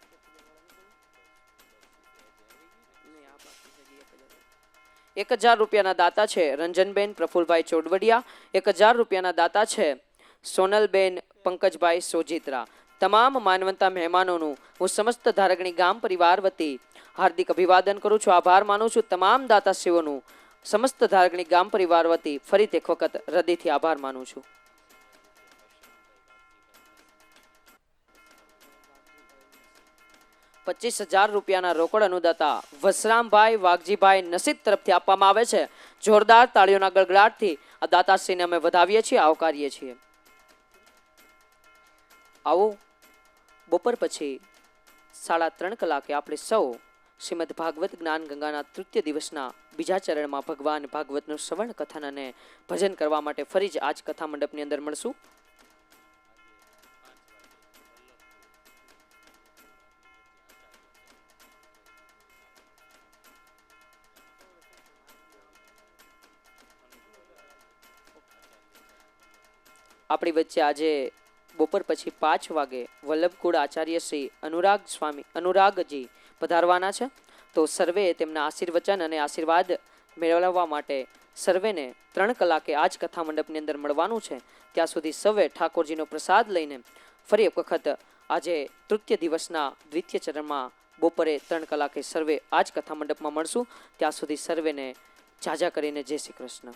1000 રૂપિયાના દાતા છે રંજનબેન પ્રફુલભાઈ ચોડવડિયા. 1000 રૂપિયાના દાતા છે સોનલબેન પંકજભાઈ સોજિત્રા. તમામ માનવંતા મહેમાનોનું હું સમસ્ત ધારગણી ગામ પરિવાર વતી હાર્દિક અભિવાદન કરું છું. આભાર માનું છું તમામ દાતાશ્રીઓનું સમસ્ત ધારગણી ગામ પરિવાર વતી ફરીથી એક વખત હૃદયથી આભાર માનું છું. ₹25,000 રૂપિયાના રોકડ અનુદાતા વસરામભાઈ વાઘજીભાઈ નસીદ તરફથી આપવામાં આવે છે. જોરદાર તાળીઓના ગડગડાટથી આ દાતાશ્રીને અમે વધાવીએ છીએ, આવકારીએ છીએ. આવો બપોર પછી 3:30 કલાકે આપણે સૌ શ્રીમદ ભાગવત જ્ઞાન ગંગાના તૃતીય દિવસના બીજા ચરણમાં ભગવાન ભાગવતનું શ્રવણ કથન અને ભજન કરવા માટે ફરી જ આજ કથા મંડપની અંદર મળશું. આપણી વચ્ચે આજે બપોર પછી 5 વાગે વલ્લભકુળ આચાર્ય શ્રી અનુરાગજી પધારવાના છે. તો સર્વે તેમના આશીર્વચન અને આશીર્વાદ મેળવવા માટે સર્વેને 3 કલાકે આ જ કથા મંડપની અંદર મળવાનું છે. ત્યાં સુધી સૌએ ઠાકોરજીનો પ્રસાદ લઈને ફરી એક વખત આજે તૃતીય દિવસના દ્વિતીય ચરણમાં બપોરે 3 કલાકે સર્વે આ જ કથા મંડપમાં મળશું. ત્યાં સુધી સર્વેને જાજા કરીને જય શ્રી કૃષ્ણ.